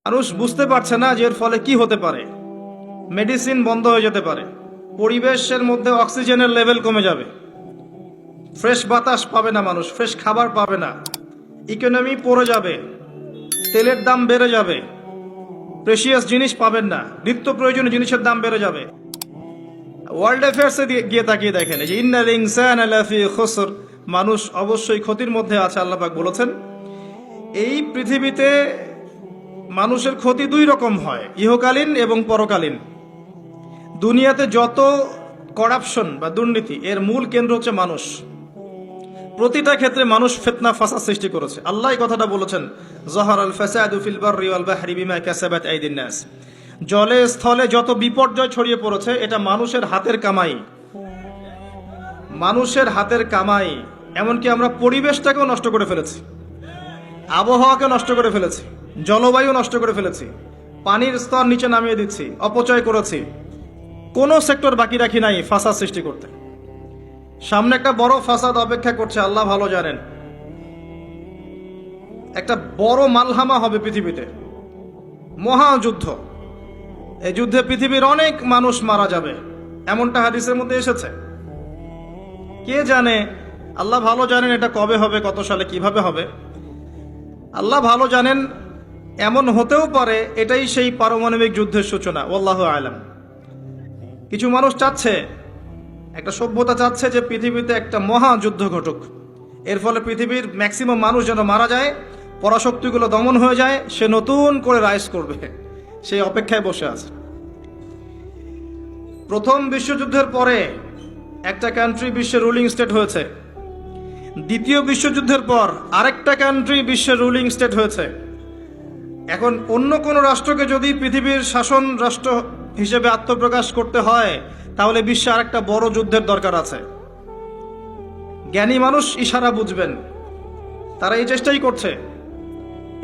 মানুষ বুঝতে পারছে না যে এর ফলে কি হতে পারে। মেডিসিন বন্ধ হয়ে যেতে পারে, পরিবেশের মধ্যে অক্সিজেনের লেভেল কমে যাবে, ফ্রেশ বাতাস পাবে না মানুষ, ফ্রেশ খাবার পাবে না, ইকোনমি পড়ে যাবে, তেলের দাম বেড়ে যাবে, প্রেশিয়াস জিনিস পাবেন না, নিত্য প্রয়োজনীয় জিনিসের দাম বেড়ে যাবে। ওয়ার্ল্ড অ্যাফেয়ার্সে গিয়ে তাকিয়ে দেখেন যে ইন্নাল ইনসানা লাফি খুসর, মানুষ অবশ্যই ক্ষতির মধ্যে আছে। আল্লাহ পাক বলেছেন এই পৃথিবীতে মানুষের ক্ষতি দুই রকম হয়, ইহকালীন এবং পরকালীন। দুনিয়াতে যত করাপশন বা দুর্নীতি, এর মূল কেন্দ্র হচ্ছে মানুষ। প্রতিটা ক্ষেত্রে মানুষ ফিতনা ফাসাদ সৃষ্টি করেছে। আল্লাহ এই কথাটা বলেছেন, যাহারাল ফাসাদু ফিল বাররি ওয়াল বাহরি বিমা কাসাবাত আইদিন নাস। জলে স্থলে যত বিপর্যয় ছড়িয়ে পড়েছে এটা মানুষের হাতের কামাই, মানুষের হাতের কামাই। এমনকি আমরা পরিবেশটাকেও নষ্ট করে ফেলেছি, আবহাওয়াকে নষ্ট করে ফেলেছি, জলবায়ু নষ্ট করে ফেলেছি, পানির স্তর নিচে নামিয়ে দিচ্ছি, অপচয় করেছি। কোনো সেক্টর বাকি রাখি নাই ফাসাদ সৃষ্টি করতে। সামনে একটা বড় ফাসাদ অপেক্ষা করছে, আল্লাহ ভালো জানেন। একটা বড় মালহামা হবে পৃথিবীতে, মহাযুদ্ধ। এই যুদ্ধে পৃথিবীর অনেক মানুষ মারা যাবে, এমনটা হাদিসের মধ্যে এসেছে। কে জানে, আল্লাহ ভালো জানেন এটা কবে হবে, কত সালে, কিভাবে হবে। আল্লাহ ভালো জানেন, এমন হতেও পারে এটাই সেই পারমাণবিক যুদ্ধের সূচনা, আল্লাহু আলাম। কিছু মানুষ চাচ্ছে, একটা সভ্যতা চাচ্ছে যে পৃথিবীতে একটা মহাযুদ্ধ ঘটুক, এর ফলে পৃথিবীর ম্যাক্সিমাম মানুষ যেন মারা যায়, পরাশক্তিগুলো দমন হয়ে যায়, সে নতুন করে রাইজ করবে, সেই অপেক্ষায় বসে আছে। প্রথম বিশ্বযুদ্ধের পরে একটা কান্ট্রি বিশ্বের রুলিং স্টেট হয়েছে, দ্বিতীয় বিশ্বযুদ্ধের পর আরেকটা কান্ট্রি বিশ্বের রুলিং স্টেট হয়েছে। এখন অন্য কোনো রাষ্ট্রকে যদি পৃথিবীর শাসন রাষ্ট্র হিসেবে আত্মপ্রকাশ করতে হয়, তাহলে বিশ্বে আরেকটা বড় যুদ্ধের দরকার আছে। জ্ঞানী মানুষ ইশারা বুঝবেন, তারা এই চেষ্টাই করছে।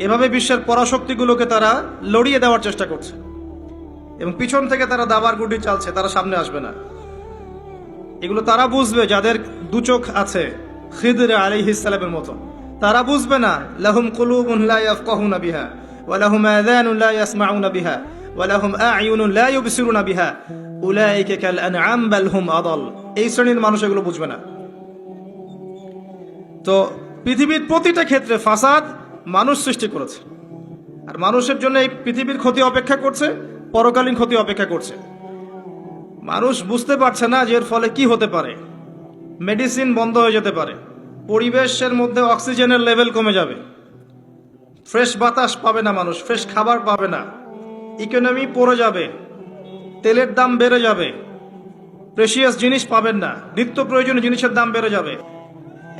এভাবে বিশ্বের পরাশক্তিগুলোকে তারা লড়িয়ে দেওয়ার চেষ্টা করছে, এবং পিছন থেকে তারা দাবার গুটি চালছে, তারা সামনে আসবে না। এগুলো তারা বুঝবে যাদের দু চোখ আছে, খিদর আলাইহিস সালামের মতো। তারা বুঝবে না, লাহুম কুলুবুন লা ইয়াফকাহুনা বিহা ওয়া লাহুম আযানুন লা ইয়াসমাউনা বিহা ওয়া লাহুম আ'য়ুনুন লা ইউবসিরুনা বিহা উলাইকা কাল আনআম বাল হুম আদাল। এই শ্রেণীর মানুষ এগুলো বুঝবে না। তো পৃথিবীর প্রতিটা ক্ষেত্রে ফাসাদ মানুষ সৃষ্টি করেছে, আর মানুষের জন্য এই পৃথিবীর ক্ষতি অপেক্ষা করছে, পরকালীন ক্ষতি অপেক্ষা করছে। মানুষ বুঝতে পারছে না যে এর ফলে কি হতে পারে। মেডিসিন বন্ধ হয়ে যেতে পারে, পরিবেশের মধ্যে অক্সিজেনের লেভেল কমে যাবে, ফ্রেশ বাতাস পাবে না মানুষ, ফ্রেশ খাবার পাবে না, ইকোনমি পড়ে যাবে, তেলের দাম বেড়ে যাবে, প্রেশিয়াস জিনিস পাবেন না, নিত্য প্রয়োজনীয় জিনিসের দাম বেড়ে যাবে।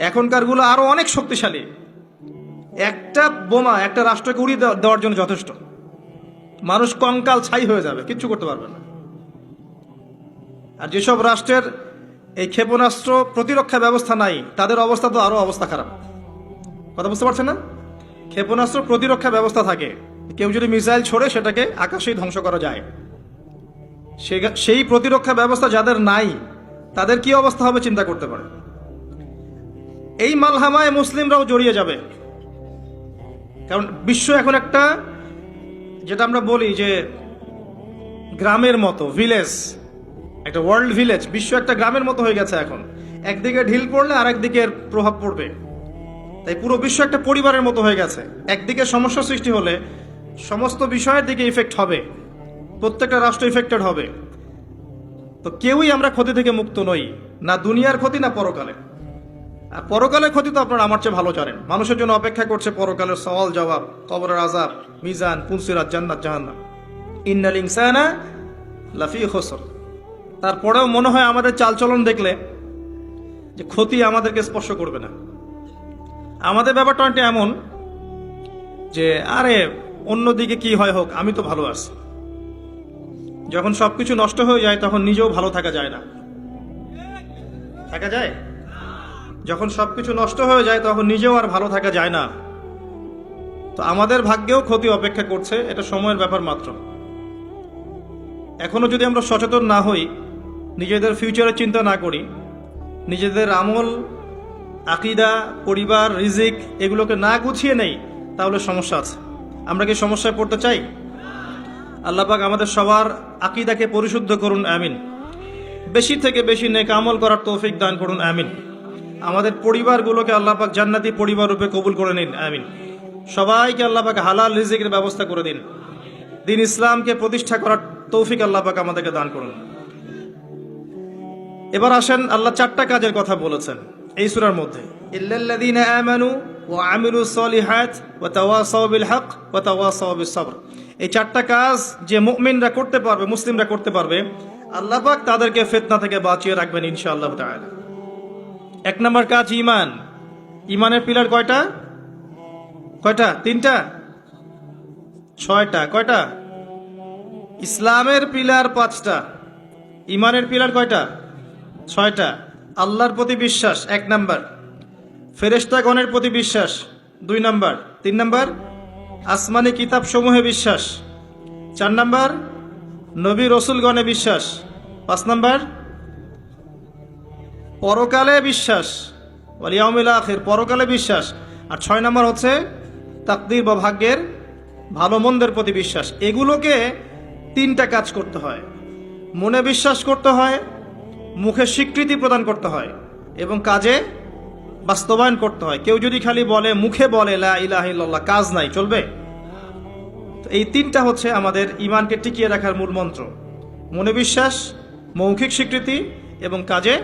এখনকার গুলো আরো অনেক শক্তিশালী, একটা বোমা একটা রাষ্ট্রকে উড়িয়ে দেওয়ার জন্য যথেষ্ট। মানুষ কঙ্কাল ছাই হয়ে যাবে, কিচ্ছু করতে পারবে না। আর যেসব রাষ্ট্রের এই ক্ষেপণাস্ত্র প্রতিরক্ষা ব্যবস্থা নাই, তাদের অবস্থা তো আরো অবস্থা খারাপ। কথা বুঝতে পারছেন না? ক্ষেপণাস্ত্র প্রতিরক্ষা ব্যবস্থা থাকে, কেউ যদি মিসাইল ছোড়ে সেটাকে আকাশেই ধ্বংস করা যায়। সেই প্রতিরক্ষা ব্যবস্থা যাদের নাই, তাদের কি অবস্থা হবে চিন্তা করতে পারে। এই মালহামায় মুসলিমরাও জড়িয়ে যাবে, কারণ বিশ্ব এখন একটা, যেটা আমরা বলি যে গ্রামের মতো, ভিলেজ, একটা ওয়ার্ল্ড ভিলেজ, বিশ্ব একটা গ্রামের মতো হয়ে গেছে এখন। একদিকে ঢিল পড়লে আর একদিকে প্রভাব পড়বে, তাই পুরো বিশ্ব একটা পরিবারের মতো হয়ে গেছে। একদিকে সমস্যা সৃষ্টি হলে সমস্ত বিষয়ের দিকে ইফেক্ট হবে, প্রত্যেকটা রাষ্ট্র ইফেক্টেড হবে। তো কেউই আমরা ক্ষতি থেকে মুক্ত নই, না দুনিয়ার ক্ষতি না পরকালে। আর পরকালের ক্ষতি তো আপনারা আমার চেয়ে ভালো জানেন। মানুষের জন্য অপেক্ষা করছে পরকালের সওয়াল জবাব, কবরের আযাব, মিজান, পুলসিরাত, জান্নাত, জাহান্নাম। ইন্নাল ইনসানা লাফি খুসর। তারপরেও মনে হয় আমাদের চালচলন দেখলে যে ক্ষতি আমাদেরকে স্পর্শ করবে না। আমাদের ব্যাপারটা অনেকটা এমন যে আরে অন্যদিকে কি হয় হোক, আমি তো ভালো আছি। যখন সবকিছু নষ্ট হয়ে যায় তখন নিজেও ভালো থাকা যায় না। থাকা যায়? যখন সবকিছু নষ্ট হয়ে যায় তখন নিজেও আর ভালো থাকা যায় না। তো আমাদের ভাগ্যেও ক্ষতি অপেক্ষা করছে, এটা সময়ের ব্যাপার মাত্র। এখনো যদি আমরা সচেতন না হই, নিজেদের ফিউচারের চিন্তা না করি, নিজেদের আমল, আকীদা, পরিবার, রিজিক এগুলোকে না গুছিয়ে নেই, তাহলে সমস্যা আছে। আমরা কি সমস্যায় পড়তে চাই? আল্লাহ পাক আমাদের সবার আকীদাকে পরিশুদ্ধ করুন, আমিন। বেশি থেকে বেশি নেক আমল করার তৌফিক দান করুন, আমিন। আমাদের পরিবারগুলোকে আল্লাহ পাক জান্নাতি পরিবার রূপে কবুল করে নিন, আমিন। সবাইকে আল্লাহ পাক হালাল রিজিকের ব্যবস্থা করে দিন। দিন ইসলামকে প্রতিষ্ঠা করার তৌফিক আল্লাহ পাক আমাদেরকে দান করুন। এবার আসেন, আল্লাহ 4টা কাজের কথা বলেছেন এই সূরার মধ্যে। ইল্লাল্লাযীনা আমানু ওয়া আমিলুস সলিহাত ওয়া তাওয়াসাউ বিল হক ওয়া তাওয়াসাউ বিস সবর। এই 4টা কাজ যে মুমিনরা করতে পারবে, মুসলিমরা করতে পারবে, আল্লাহ পাক তাদেরকে ফিতনা থেকে বাঁচিয়ে রাখবেন ইনশাআল্লাহ তাআলা। 1 নম্বর কাজ ঈমান। ঈমানের পিলার কয়টা? 3টা? 6টা? কয়টা? ইসলামের পিলার 5টা, ঈমানের পিলার কয়টা? 6টা। আল্লাহর প্রতি বিশ্বাস 1 নাম্বার, ফেরেশতাগণের প্রতি বিশ্বাস 2 নাম্বার, 3 নাম্বার আসমানি কিতাব সমূহে বিশ্বাস, 4 নাম্বার নবী রসুলগণে বিশ্বাস, 5 নাম্বার পরকালে বিশ্বাস, ওয়াল ইয়াউমিল আখির, পরকালে বিশ্বাস, আর 6 নাম্বার হচ্ছে তাকদীর বা ভাগ্যের ভালো মন্দের প্রতি বিশ্বাস। এগুলোকে 3টা কাজ করতে হয়। মনে বিশ্বাস করতে হয়, মুখে স্বীকৃতি প্রদান করতে হয়, এবং কাজে বাস্তবায়ন করতে হয়। কেউ যদি খালি বলে, মুখে বলে লা ইলাহা ইল্লাল্লাহ, কাজ নাই, চলবে? তো এই 3টা হচ্ছে আমাদের ঈমানকে টিকিয়ে রাখার মূল মন্ত্র। মনে বিশ্বাস, মৌখিক স্বীকৃতি এবং কাজে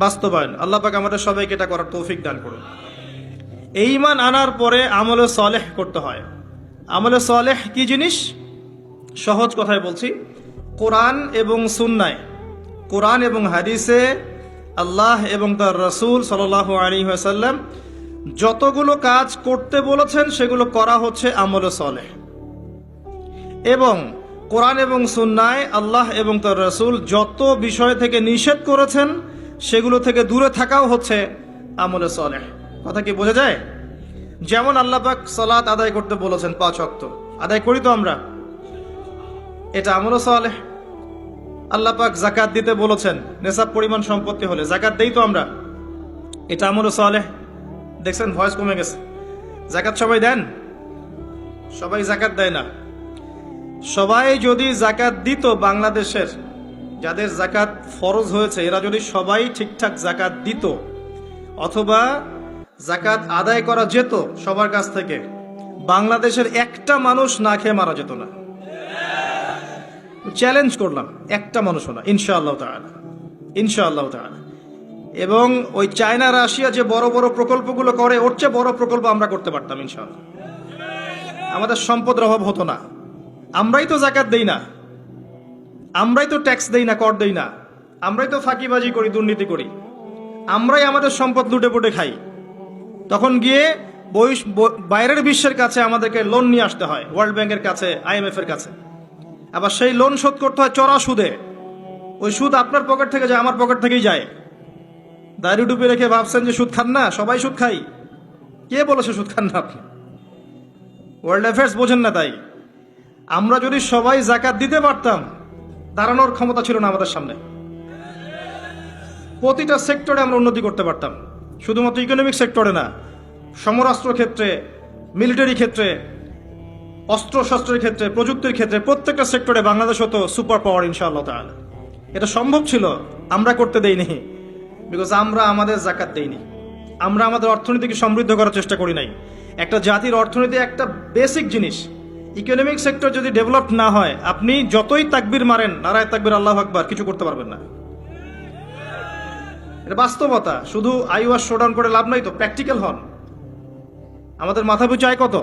বাস্তবায়ন। আল্লাহ পাক আমাদের সবাইকে এটা করার তৌফিক দান করুন। এই ঈমান আনার পরে আমলে সালেহ করতে হয়। আমলে সালেহ কি জিনিস? সহজ কথায় বলছি, কোরআন এবং সুন্নায়, কোরআন এবং হাদিসে আল্লাহ এবং তার রাসূল সাল্লাল্লাহু আলাইহি ওয়াসাল্লাম যতগুলো কাজ করতে বলেছেন সেগুলো করা হচ্ছে আমলে সালেহ। এবং কোরআন এবং সুন্নায় আল্লাহ এবং তার রাসূল যত বিষয় থেকে নিষেধ করেছেন সেগুলো থেকে দূরে থাকাও হচ্ছে আমলে সালেহ। কথা কি বোঝা যায়? যেমন আল্লাহ পাক সালাত আদায় করতে বলেছেন, 5 ওয়াক্ত আদায় করি তো আমরা, এটা আমলে সালেহ। আল্লাহ পাক যাকাত দিতে বলেছেন, নেশাব পরিমাণ সম্পত্তি হলে যাকাত দেই তো আমরা, এটা আমলে সালেহ। দেখছেন ভয়েস কমে গেছে। যাকাত সবাই দেন? সবাই যাকাত দেয় না। সবাই যদি যাকাত দিত, বাংলাদেশের যাদের যাকাত ফরজ হয়েছে এরা যদি সবাই ঠিকঠাক যাকাত দিত, অথবা যাকাত আদায় করা যেত সবার কাছ থেকে, বাংলাদেশের একটা মানুষ না খেয়ে মারা যেত না। চ্যালেঞ্জ করলাম, একটা মানুষও না, ইনশাআল্লাহ তাআলা, ইনশাআল্লাহ তাআলা। এবং ওই চায়না রাশিয়া যে বড় বড় প্রকল্পগুলো করে, ওর চেয়ে বড় প্রকল্প আমরা করতে পারতাম ইনশাআল্লাহ। আমাদের সম্পদের অভাব হতো না। আমরাই তো যাকাত দেই না, আমরাই তো ট্যাক্স দেই না, কর দেই না, আমরাই তো ফাঁকিবাজি করি, দুর্নীতি করি, আমরাই আমাদের সম্পদ লুটে পুটে খাই। তখন গিয়ে বাইরের বিশ্বের কাছে আমাদেরকে লোন নিয়ে আসতে হয়, ওয়ার্ল্ড ব্যাংকের কাছে, IMF এর কাছে। আবার সেই লোন শোধ করতে হয় চড়া সুদে। ওই সুদ আপনার পকেট থেকে যায়, আমার পকেট থেকেই যায়। দাড়ি ডুবে রেখে ভাবছেন যে সুদ খান না? সবাই সুদ খাই। কে বলেছে সুদ খান না আপনি? ওয়ার্ল্ড অ্যাফেয়ার্স বোঝেন না তাই। আমরা যদি সবাই যাকাত দিতে পারতাম, দাঁড়ানোর ক্ষমতা ছিল না আমাদের সামনে। প্রতিটা সেক্টরে আমরা উন্নতি করতে পারতাম, শুধুমাত্র ইকোনমিক সেক্টরে না, সমরাস্ত্র ক্ষেত্রে, মিলিটারি ক্ষেত্রে, অস্ত্রশস্ত্রের ক্ষেত্রে, প্রযুক্তির ক্ষেত্রে, প্রত্যেকটা সেক্টরে বাংলাদেশ হতো সুপার পাওয়ার ইনশাআল্লাহ তাআলা। এটা সম্ভব ছিল, আমরা করতে দেইনি, বিকজ আমরা আমাদের যাকাত দেইনি। আমরা আমাদের অর্থনীতিকে সমৃদ্ধ করার চেষ্টা করি নাই। একটা জাতির অর্থনীতি একটা বেসিক জিনিস। ইকোনমিক সেক্টর যদি ডেভেলপ না হয়, আপনি যতই তাকবীর মারেন, নারায়ে তাকবীর, আল্লাহু আকবার, কিছু করতে পারবেন না। এটা বাস্তবতা। শুধু আইওয়াস শোডাউন করে লাভ নাই তো, প্র্যাকটিক্যাল হন। আমাদের মাথা পিছু আয় কত?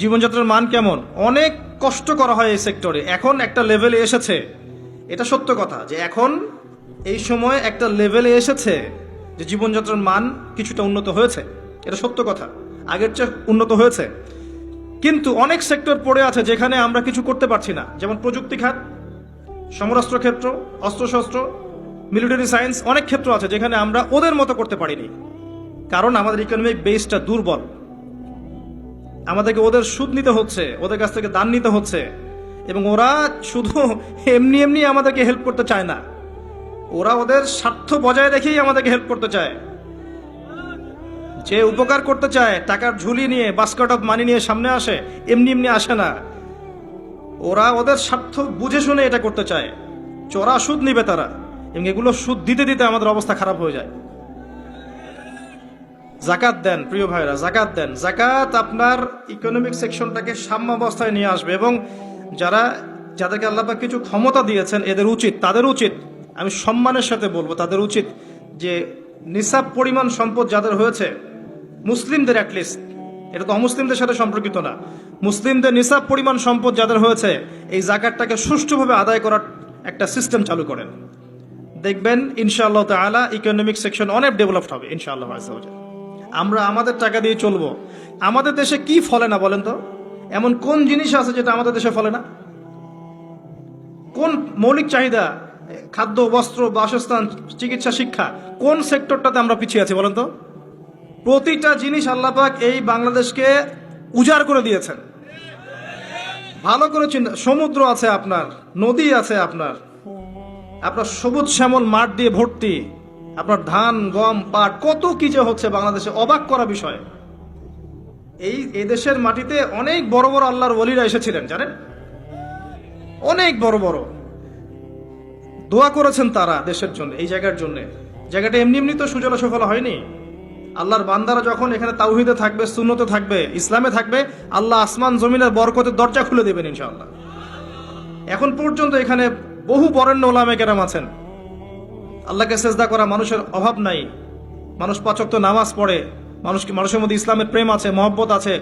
জীবনযাত্রার মান কেমন? অনেক কষ্ট করা হয় এই সেক্টরে। এখন একটা লেভেলে এসেছে, এটা সত্য কথা, যে এখন এই সময় একটা লেভেলে এসেছে যে জীবনযাত্রার মান কিছুটা উন্নত হয়েছে, এটা সত্য কথা, আগের চেয়ে উন্নত হয়েছে। কিন্তু অনেক সেক্টর পড়ে আছে যেখানে আমরা কিছু করতে পারছি না, যেমন প্রযুক্তি খাত, সমরাস্ত্র ক্ষেত্র, অস্ত্রশস্ত্র, মিলিটারি সায়েন্স, অনেক ক্ষেত্র আছে যেখানে আমরা ওদের মতো করতে পারিনি, কারণ আমাদের ইকোনমিক বেসটা দুর্বল। আমাদেরকে ওদের সুদ নিতে হচ্ছে, ওদের কাছ থেকে দান নিতে হচ্ছে, এবং ওরা শুধু এমনি এমনি আমাদেরকে হেল্প করতে চায় না, ওরা ওদের স্বার্থ বজায় রেখেই আমাদেরকে হেল্প করতে চায়। যে উপকার করতে চায় টাকার ঝুলি নিয়ে বাস্কেট অফ মানি নিয়ে সামনে আসে, এমনি এমনি আসে না। ওরা ওদের স্বার্থ বুঝে শুনে এটা করতে চায়, চড়া সুদ নিবে তারা, এবং এগুলো সুদ দিতে দিতে আমাদের অবস্থা খারাপ হয়ে যায়। জাকাত দেন প্রিয় ভাইরা, জাকাত দেন। জাকাত আপনার ইকোনমিক সেকশনটাকে সাম্যাবস্থায় নিয়ে আসবে, এবং যাদেরকে আল্লাহ পাক কিছু ক্ষমতা দিয়েছেন তাদের উচিত, আমি সম্মানের সাথে বলবো, তাদের উচিত যে নিসাব পরিমাণ সম্পদ যাদের হয়েছে, মুসলিমদের অ্যাটলিস্ট, এটা তো অমুসলিমদের সাথে সম্পর্কিত না, মুসলিমদের নিসাব পরিমাণ সম্পদ যাদের হয়েছে, এই জাকাতটাকে সুষ্ঠুভাবে আদায় করার একটা সিস্টেম চালু করেন। দেখবেন ইনশাআল্লাহ তাআলা ইকোনমিক সেকশন অনেক ডেভেলপড হবে ইনশাআল্লাহ। আমরা আমাদের টাকা দিয়ে চলবো। আমাদের দেশে কি ফলে না বলেন তো? এমন কোন জিনিস আছে যেটা আমাদের দেশে ফলে না? কোন মৌলিক চাহিদা, খাদ্য, বস্ত্র, বাসস্থান, চিকিৎসা, শিক্ষা, কোন সেক্টরটাতে আমরা পিছিয়ে আছি বলেন তো? প্রতিটা জিনিস আল্লাহ পাক এই বাংলাদেশকে উজাড় করে দিয়েছেন। ভালো করে চিন্তা, সমুদ্র আছে আপনার, নদী আছে আপনার সবুজ শ্যামল মাঠ দিয়ে ভর্তি, আপনার ধান, গম, পাট, কত কি যে হচ্ছে বাংলাদেশে, অবাক করা বিষয়। এই দেশের মাটিতে অনেক বড় বড় আল্লাহর ওলিরা এসেছিলেন জানেন, অনেক বড় বড় দোয়া করেছেন তারা দেশের জন্য, এই জায়গার জন্য। জায়গাটা এমনি এমনি তো সুজলা সফল হয়নি। আল্লাহর বান্দারা যখন এখানে তাওহীদে থাকবে, সুন্নতে থাকবে, ইসলামে থাকবে, আল্লাহ আসমান জমিনের বরকতের দরজা খুলে দেবেন ইনশাআল্লাহ। এখন পর্যন্ত এখানে বহু বরেণ্য ওলামা কেরাম আছেন, আল্লাহকে সেজদা করা মানুষের অভাব নাই, মানুষ 5 ওয়াক্ত নামাজ পড়ে, মানুষের মধ্যে ইসলামের প্রেম আছে, মহব্বত আছে।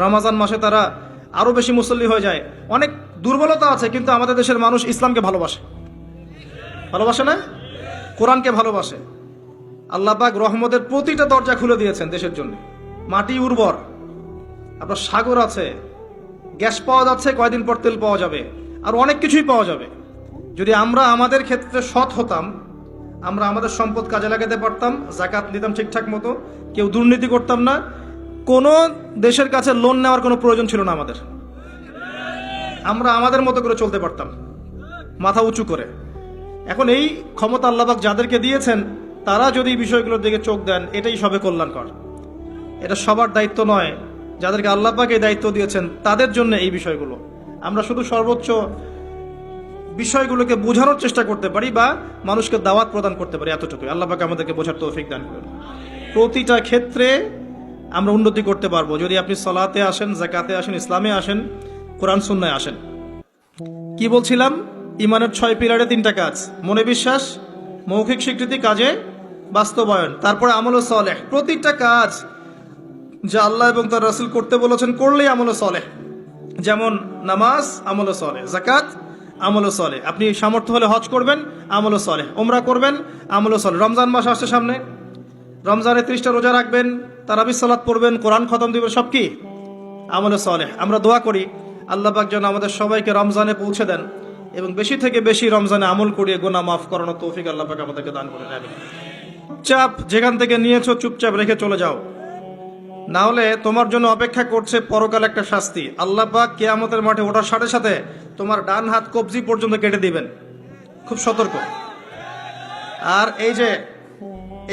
রমাজান মাসে তারা আরো বেশি মুসল্লি হয়ে যায়। অনেক দুর্বলতা আছে, কিন্তু আমাদের দেশের মানুষ ইসলামকে ভালোবাসে না, কোরআনকে ভালোবাসে। আল্লাহ পাক রহমতের প্রতিটা দরজা খুলে দিয়েছেন দেশের জন্য। মাটি উর্বর, আপনার সাগর আছে, গ্যাস পাওয়া যাচ্ছে, কয়দিন পর তেল পাওয়া যাবে, আর অনেক কিছুই পাওয়া যাবে। যদি আমরা আমাদের ক্ষেত্রে সৎ হতাম, আমরা আমাদের সম্পদ কাজে লাগাতে পারতাম, জাকাত দিতাম ঠিকঠাক মতো, কেউ দুর্নীতি করতাম না, কোনো দেশের কাছে লোন নেওয়ার কোনো প্রয়োজন ছিল না আমাদের। আমরা আমাদের মতো করে চলতে পারতাম, মাথা উঁচু করে। এখন এই ক্ষমতা আল্লাহ পাক যাদেরকে দিয়েছেন, তারা যদি এই বিষয়গুলোর দিকে চোখ দেন, এটাই সবে কল্যাণকর। এটা সবার দায়িত্ব নয়, যাদেরকে আল্লাহ পাক এই দায়িত্ব দিয়েছেন তাদের জন্য এই বিষয়গুলো। আমরা শুধু সর্বোচ্চ বিষয়গুলোকে বোঝানোর চেষ্টা করতে পারি বা মানুষকে দাওয়াত প্রদান করতে পারি, এতটুকুই। আল্লাহ পাক আমাদেরকে বোঝার তৌফিক দান করেন। প্রতিটা ক্ষেত্রে আমরা উন্নতি করতে পারবো যদি আপনি সালাতে আসেন, যাকাতে আসেন, ইসলামে আসেন, কোরআন সুন্নায় আসেন। কি বলছিলাম? ইমানের 6 পিলারে 3টা কাজ: মনে বিশ্বাস, মৌখিক স্বীকৃতি, কাজে বাস্তবায়ন, তারপরে আমল সালেহ। প্রতিটা কাজ যা আল্লাহ এবং তার রাসূল করতে বলেছেন করলেই আমল সালেহ। যেমন নামাজ আমল সালেহ, যাকাত আমল সালেহ, আপনি সামর্থ্য হলে হজ করবেন আমল সালেহ, উমরা করবেন আমল সালেহ। রমজান মাস আসছে সামনে, রমজানে 30টা রোজা রাখবেন, তারাবির সালাত পড়বেন, কোরআন খতম দিবেন, সব কি আমল সালেহ। আমরা দোয়া করি আল্লাহ পাক যেন আমাদের সবাইকে রমজানে পৌঁছে দেন এবং বেশি থেকে বেশি রমজানে আমল করিয়ে গুনাহ মাফ করানোর তৌফিক আল্লাহ পাক আমাদেরকে দান করেন। আমিন। চুপচাপ যেখান থেকে নিয়েছো চুপচাপ রেখে চলে যাও, না হলে তোমার জন্য অপেক্ষা করছে পরকাল একটা শাস্তি। আল্লাহ পাক কিয়ামতের মাঠে ওঠার সাথে সাথে তোমার ডান হাত কবজি পর্যন্ত কেটে দিবেন। খুব সতর্ক। আর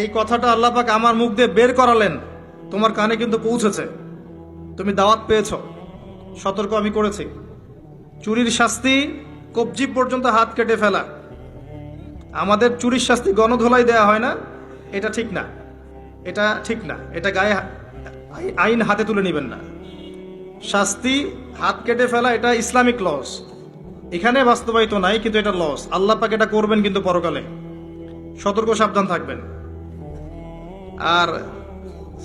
এই কথাটা আল্লাহ পাক আমার মুখ দিয়ে বের করালেন, তোমার কানে কিন্তু পৌঁছেছে, তুমি দাওয়াত পেয়েছো। সতর্ক আমি করেছি। চুরির শাস্তি কবজি পর্যন্ত হাত কেটে ফেলা। আমাদের চুরির শাস্তি গণধোলাই দেয়া হয় না, এটা ঠিক না, এটা গায়ে আইন হাতে তুলে নেবেন না। শাস্তি হাত কেটে ফেলা এটা ইসলামিক লস, এখানে বাস্তবায়িত নাই, কিন্তু এটা লস। আল্লাহ পাক এটা করবেন কিন্তু পরকালে। সতর্ক, সাবধান থাকবেন। আর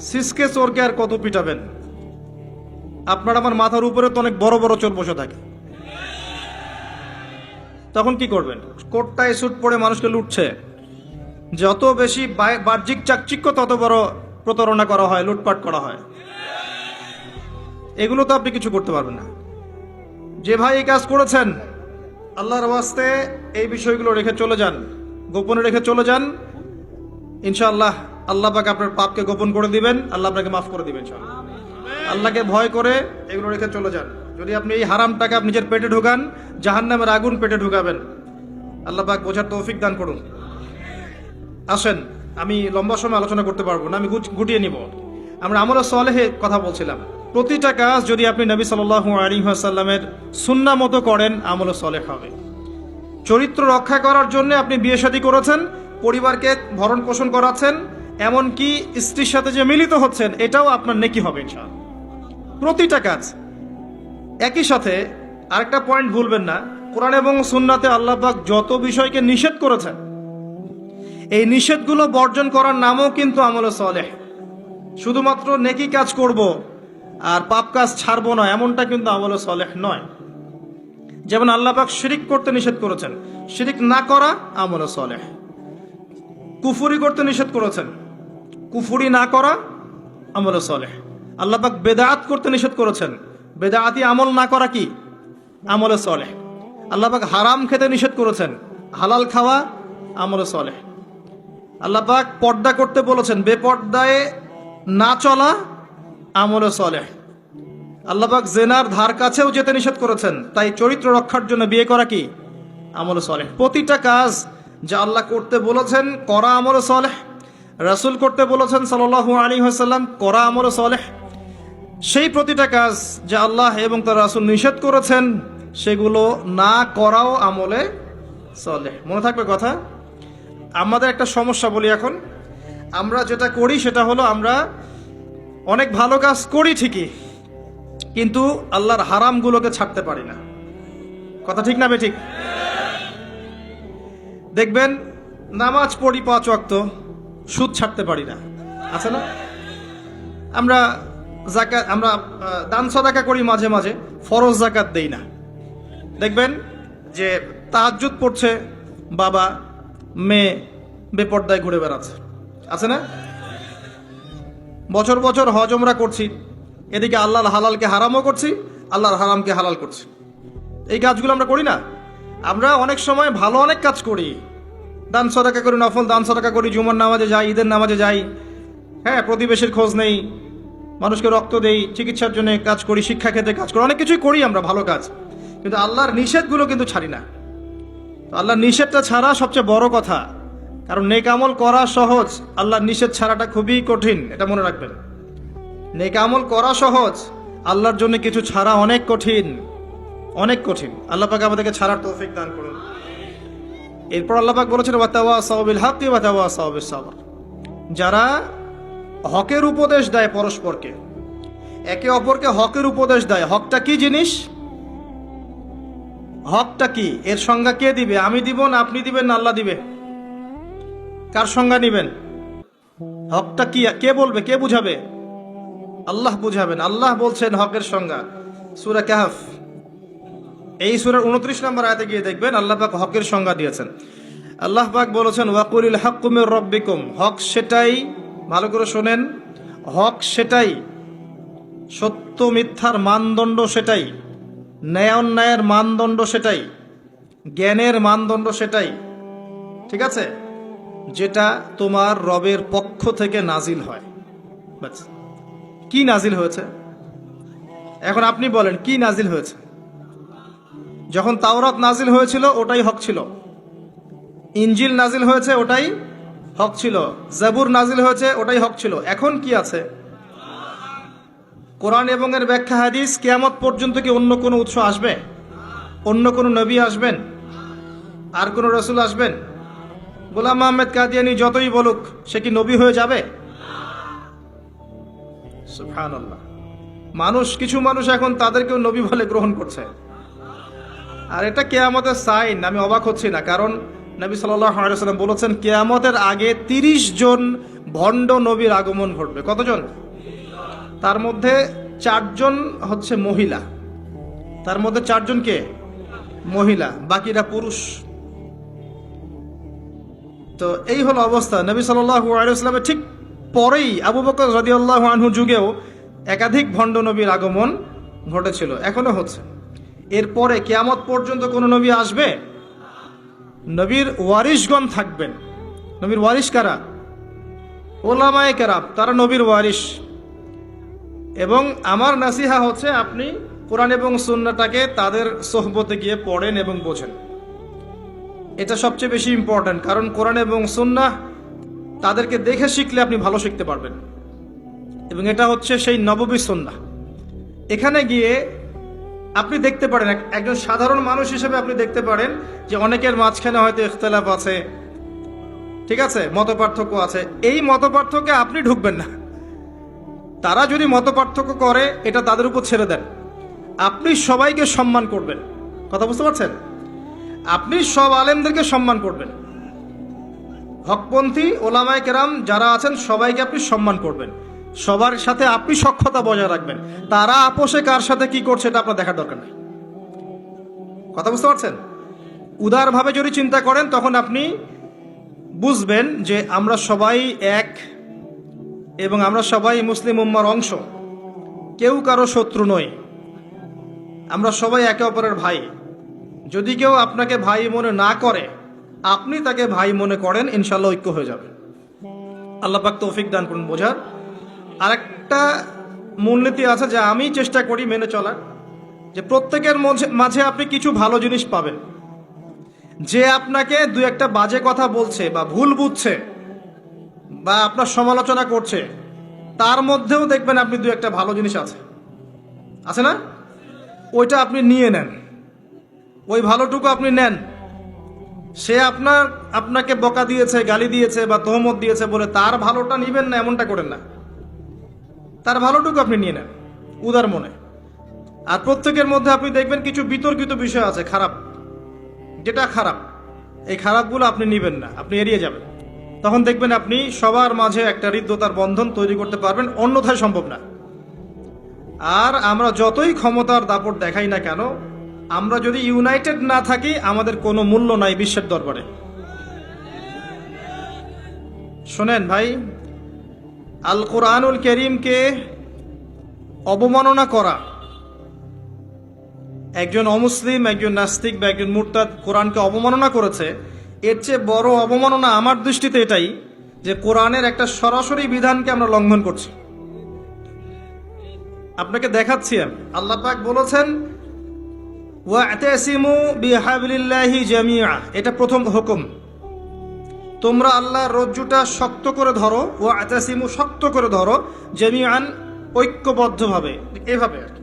সিসকে চোরকে আর কত পিটাবেন? আপনার আমার মাথার উপরে তো অনেক বড় বড় চোর বসে থাকে, তখন কি করবেন? কোটটায় স্যুট পরে মানুষকে লুটছে। যত বেশি বাহ্যিক চাকচিক্য তত বড় প্রতারণা করা হয়, লুটপাট করা হয়। এগুলো তো আপনি কিছু করতে পারবেন না। যে ভাই এই কাজ করেছেন, আল্লাহর ওয়াস্তে এই বিষয়গুলো রেখে চলে যান, গোপনে রেখে চলে যান। ইনশাআল্লাহ আল্লাহ পাক আপনার পাপকে গোপন করে দিবেন, আল্লাহ আপনাকে মাফ করে দিবেন ইনশাআল্লাহ। আল্লাহকে ভয় করে এগুলো রেখে চলে যান। যদি আপনি এই হারাম টাকা নিজের পেটে ঢুকান, জাহান্নামের আগুন পেটে ঢুকাবেন। আল্লাহ পাক বোঝার তৌফিক দান করুন। আসেন, আমি লম্বা সময় আলোচনা করতে পারবো না, আমি গুটিয়ে নিব। আমরা আমলে সালেহের কথা বলছিলাম। প্রতিটা কাজ যদি আপনি নবী সাল্লাল্লাহু আলাইহি ওয়াসাল্লামের সুন্নাহ মতো করেন, আমলে সালেহ হবে। চরিত্র রক্ষা করার জন্য আপনি বিয়ে শাদী করেছেন, পরিবারকে ভরণ পোষণ করাচ্ছেন, এমনকি স্ত্রীর সাথে যে মিলিত হচ্ছেন, এটাও আপনার নেকি হবে ইনশাআল্লাহ। প্রতিটা কাজ। একই সাথে আরেকটা পয়েন্ট ভুলবেন না, কোরআন এবং সুন্নাতে আল্লাহ পাক যত বিষয়কে নিষেধ করেছেন, এই নিষেধগুলো বর্জন করার নামও কিন্তু আমলে সালেহ। শুধুমাত্র নেকি কাজ করব আর পাপ কাজ ছাড়বো না, এমনটা কিন্তু আমলে সালেহ নয়। যেমন আল্লাহ পাক শিরিক করতে নিষেধ করেছেন, শিরিক না করা আমলে সালেহ। কুফরি করতে নিষেধ করেছেন, কুফরি না করা আমলে সালেহ। আল্লাহ পাক বেদাত করতে নিষেধ করেছেন, বেদাতি আমল না করা কি আমলে সালেহ। আল্লাহ পাক হারাম খেতে নিষেধ করেছেন, হালাল খাওয়া আমলে সালেহ। আল্লাহ পাক পর্দা করতে বলেছেন, বেপর্দায় না চলা আমলে সালেহ। আল্লাহ পাক জেনার ধার কাছেও যেতে নিষেধ করেছেন, তাই চরিত্র রক্ষার জন্য বিয়ে করা কি আমলে সালেহ। প্রতিটা কাজ যা আল্লাহ করতে বলেছেন করা আমলে সালেহ, রাসূল করতে বলেছেন সাল্লাল্লাহু আলাইহি ওয়াসাল্লাম করা আমলে সালেহ। সেই প্রতিটা কাজ যা আল্লাহ এবং তার রাসূল নিষেধ করেছেন সেগুলো না করাও আমলে সালেহ। মনে থাকবে কথা। আমাদের একটা সমস্যা বলি এখন, আমরা যেটা করি সেটা হলো আমরা অনেক ভালো কাজ করি ঠিকই, কিন্তু আল্লাহর হারামগুলোকে ছাড়তে পারি না। কথা ঠিক না বেঠিক? দেখবেন নামাজ পড়ি 5 ওয়াক্ত, সুদ ছাড়তে পারি না, আছে না? আমরা যাকাত, আমরা দান সাদাকা করি মাঝে মাঝে, ফরজ যাকাত দেই না। দেখবেন যে তাহাজ্জুদ পড়ছে বাবা, মেয়ে বেপর্দায় ঘুরে বেড়াচ্ছে, আছে না? বছর বছর হজ ওমরা করছি, এদিকে আল্লাহর হালালকে হারামও করছি, আল্লাহর হারামকে হালাল করছি। এই কাজগুলো আমরা করি না। আমরা অনেক সময় ভালো অনেক কাজ করি, দান সাদাকা করি, নফল দান সাদাকা করি, জুমার নামাজে যাই, ঈদের নামাজে যাই, হ্যাঁ, প্রতিবেশীর খোঁজ নেই, মানুষকে রক্ত দেই, চিকিৎসার জন্য কাজ করি, শিক্ষা ক্ষেত্রে কাজ করি, অনেক কিছুই করি আমরা ভালো কাজ, কিন্তু আল্লাহর নিষেধগুলো কিন্তু ছাড়ি না। তো আল্লাহর নিষেধটা ছাড়া সবচেয়ে বড় কথা, কারণ নেক আমল করা সহজ, আল্লাহর নিষেধ ছাড়াটা খুবই কঠিন, এটা মনে রাখবেন। নেক আমল করা সহজ, আল্লাহর জন্য কিছু ছাড়া অনেক কঠিন, অনেক কঠিন। আল্লাহ পাক আমাদেরকে ছাড়ার তৌফিক দান করুন। এরপর আল্লাহ পাক বলেছেন ওয়াতাওয়াসাউ বিল হাক্কি ওয়াতাওয়াসাউ বিস সাবর। যারা হকের উপদেশ দেয় পরস্পরকে, একে অপরকে হকের উপদেশ দেয়। হকটা কি জিনিস? হকটা কি? এর সংজ্ঞা কে দিবে? আমি দিব না আপনি দিবেন না আল্লাহ দিবে? কার সংজ্ঞা নিবেন? হকটা কি কে বলবে, কে বুঝাবে? আল্লাহ বুঝাবেন। আল্লাহ বলছেন হকের সংজ্ঞা, সূরা কাহফ এই সূরার 29 নম্বর আয়াতে গিয়ে দেখবেন আল্লাহ পাক হকের সংজ্ঞা দিয়েছেন। আল্লাহ পাক বলেছেন ওয়াকুলিল হাক্কু মির রাব্বিকুম। হক সেটাই, ভালো করে শোনেন, হক সেটাই, সত্য মিথ্যার মানদণ্ড সেটাই, ন্যায় অন্যায়ের মানদণ্ড সেটাই, জ্ঞানের মানদণ্ড সেটাই, ঠিক আছে, যেটা তোমার রবের পক্ষ থেকে নাজিল হয়। বাস। কি নাজিল হয়েছে? এখন আপনি বলেন কি নাজিল হয়েছে? যখন তাওরাত নাজিল হয়েছিল ওটাই হক ছিল, ইনজিল নাজিল হয়েছে ওটাই হক ছিল, জাবুর নাজিল হয়েছে ওটাই হক ছিল। এখন কি আছে? কোরআন এবং এর ব্যাখ্যা হাদিস। কিয়ামত পর্যন্ত কি অন্য কোনো উৎস আসবে? অন্য কোনো নবী আসবেন? আর কোনো রাসূল আসবেন? গোলাম আহমেদ কাদিয়ানী যতই বলুক, সে কি নবী হয়ে যাবে? সুবহানাল্লাহ। কিছু মানুষ এখন তাদেরকেও নবী বলে গ্রহণ করছে। আর এটা কিয়ামতের সাইন। আমি অবাক হচ্ছি না, কারণ নবী সাল্লাল্লাহু আলাইহি ওয়াসাল্লাম বলেছেন কিয়ামতের আগে 30 জন ভণ্ড নবীর আগমন ঘটবে। কতজন? তার মধ্যে 4 জন হচ্ছে মহিলা, তার মধ্যে 4 জন কে? মহিলা, বাকিরা পুরুষ। তো এই হলো অবস্থা। নবী সাল্লাল্লাহু আলাইহি ওয়াসাল্লামের ঠিক পরেই আবু বকর রাদিয়াল্লাহু আনহু যুগেও একাধিক ভণ্ড নবীর আগমন ঘটেছিল, এখনো হচ্ছে। এরপরে কিয়ামত পর্যন্ত কোন নবী আসবে? নবীর ওয়ারিশগণ থাকবেন। নবীর ওয়ারিশ কারা? ওলামায়ে কেরাম, তারা নবীর ওয়ারিশ। এবং আমার নাসিহা হচ্ছে আপনি কোরআন এবং সুন্নাহটাকে তাদের সোহবতে গিয়ে পড়েন এবং বোঝেন। এটা সবচেয়ে বেশি ইম্পর্টেন্ট, কারণ কোরআন এবং সুন্নাহ তাদেরকে দেখে শিখলে আপনি ভালো শিখতে পারবেন। এবং এটা হচ্ছে সেই নববী সুন্নাহ। এখানে গিয়ে আপনি দেখতে পারেন, একজন সাধারণ মানুষ হিসেবে আপনি দেখতে পারেন যে অনেকের মাঝখানে হয়তো ইখতিলাফ আছে, ঠিক আছে, মত পার্থক্য আছে। এই মত পার্থক্যে আপনি ঢুকবেন না। তারা যদি মত পার্থক্য করে এটা তাদের উপর ছেড়ে দেন। আপনি সবাইকে সম্মান করবেন, কথা বুঝতে পারছেন? আপনি সব আলেমদেরকে সম্মান করবেন, হকপন্থী ওলামায়ে কেরাম যারা আছেন সবাইকে আপনি সম্মান করবেন, সবার সাথে আপনি সখ্যতা বজায় রাখবেন। তারা আপোষে কার সাথে কি করছে এটা আপনার দেখার দরকার নেই, কথা বুঝতে পারছেন? উদারভাবে যদি চিন্তা করেন তখন আপনি বুঝবেন যে আমরা সবাই এক এবং আমরা সবাই মুসলিম উম্মার অংশ, কেউ কারো শত্রু নই, আমরা সবাই একে অপরের ভাই। যদি কেউ আপনাকে ভাই মনে না করে, আপনি তাকে ভাই মনে করেন, ইনশাল্লাহ ঐক্য হয়ে যাবে। আল্লাহ পাক তৌফিক দান করুন বোঝার। আরেকটা মূলনীতি আছে যা আমি চেষ্টা করি মেনে চলার, যে প্রত্যেকের মাঝে আপনি কিছু ভালো জিনিস পাবেন। যে আপনাকে দু একটা বাজে কথা বলছে বা ভুল বুঝছে বা আপনার সমালোচনা করছে, তার মধ্যেও দেখবেন আপনি দু একটা ভালো জিনিস আছে না? ওইটা আপনি নিয়ে নেন, ওই ভালোটুকু আপনি নেন। সে আপনাকে বকা দিয়েছে, গালি দিয়েছে বা তহমত দিয়েছে বলে তার ভালোটা নিবেন না, এমনটা করেন না। তার ভালোটুকু আপনি নিয়ে নেন উদার মনে। আর প্রত্যেকের মধ্যে আপনি দেখবেন কিছু বিতর্কিত বিষয় আছে, খারাপ, যেটা খারাপ, এই খারাপগুলো আপনি নিবেন না, আপনি এড়িয়ে যাবেন। তখন দেখবেন আপনি সবার মাঝে একটা হৃদ্যতার বন্ধন তৈরি করতে পারবেন, অন্যথায় সম্ভব না। আর আমরা যতই ক্ষমতার দাপট দেখাই না কেন, আমরা যদি ইউনাইটেড না থাকি আমাদের কোনো মূল্য নাই বিশ্বের দরবারে। শোনেন ভাই, আল কোরআনুল কারীমকে অবমাননা করা, একজন অমুসলিম, একজন নাস্তিক বা একজন মুরতাদ কোরআনকে অবমাননা করেছে, এর চেয়ে বড় অবমাননা আমার দৃষ্টিতে এটাই যে কোরআনের একটা সরাসরি বিধানকে আমরা লঙ্ঘন করছি। আপনাকে দেখাচ্ছি আমি, আল্লাহ পাক বলেছেন ওয়া'তাসিমু বিহাবলিল্লাহি জামিআ, এটা প্রথম হুকুম। তোমরা আল্লাহর রজ্জুটা শক্ত করে ধরো, ওয়া'তাসিমু, শক্ত করে ধরো, জামিআন, ঐক্যবদ্ধভাবে, এভাবে আর কি,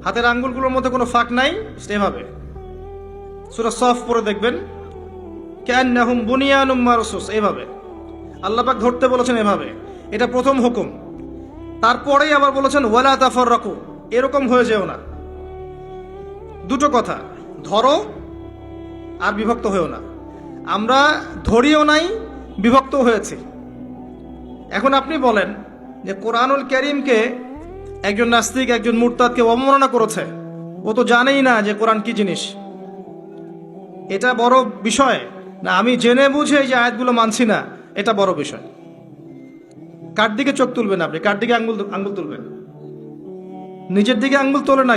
হাতের আঙ্গুলগুলোর মধ্যে কোনো ফাঁক নাই, এভাবে। সূরা সফ পড়ে দেখবেন, কান্নাহুম বুনিয়ানুম মারসুস, এভাবে আল্লাহ পাক ধরতে বলেছেন, এভাবে। এটা প্রথম হুকুম। তারপরেই আবার বলেছেন ওয়ালা তাফাররাকু, এরকম হয়ে যেও না। দুটো কথা, ধরো আর বিভক্ত হয়েও না। আমরা ধরিও নাই, বিভক্ত হয়েছি। এখন আপনি বলেন যে কোরআনুল কারীমকে একজন নাস্তিক, একজন মুরতাদকে অবমাননা করেছে, ও তো জানেই না যে কোরআন কি জিনিস। এটা বড় বিষয় না আমি জেনে বুঝে এই যে আয়াতগুলো মানছি না, এটা বড় বিষয়। কার দিকে চোখ তুলবেন আপনি? কার দিকে আঙ্গুল তুলবেন? নিজের দিকে আঙ্গুল তোলেন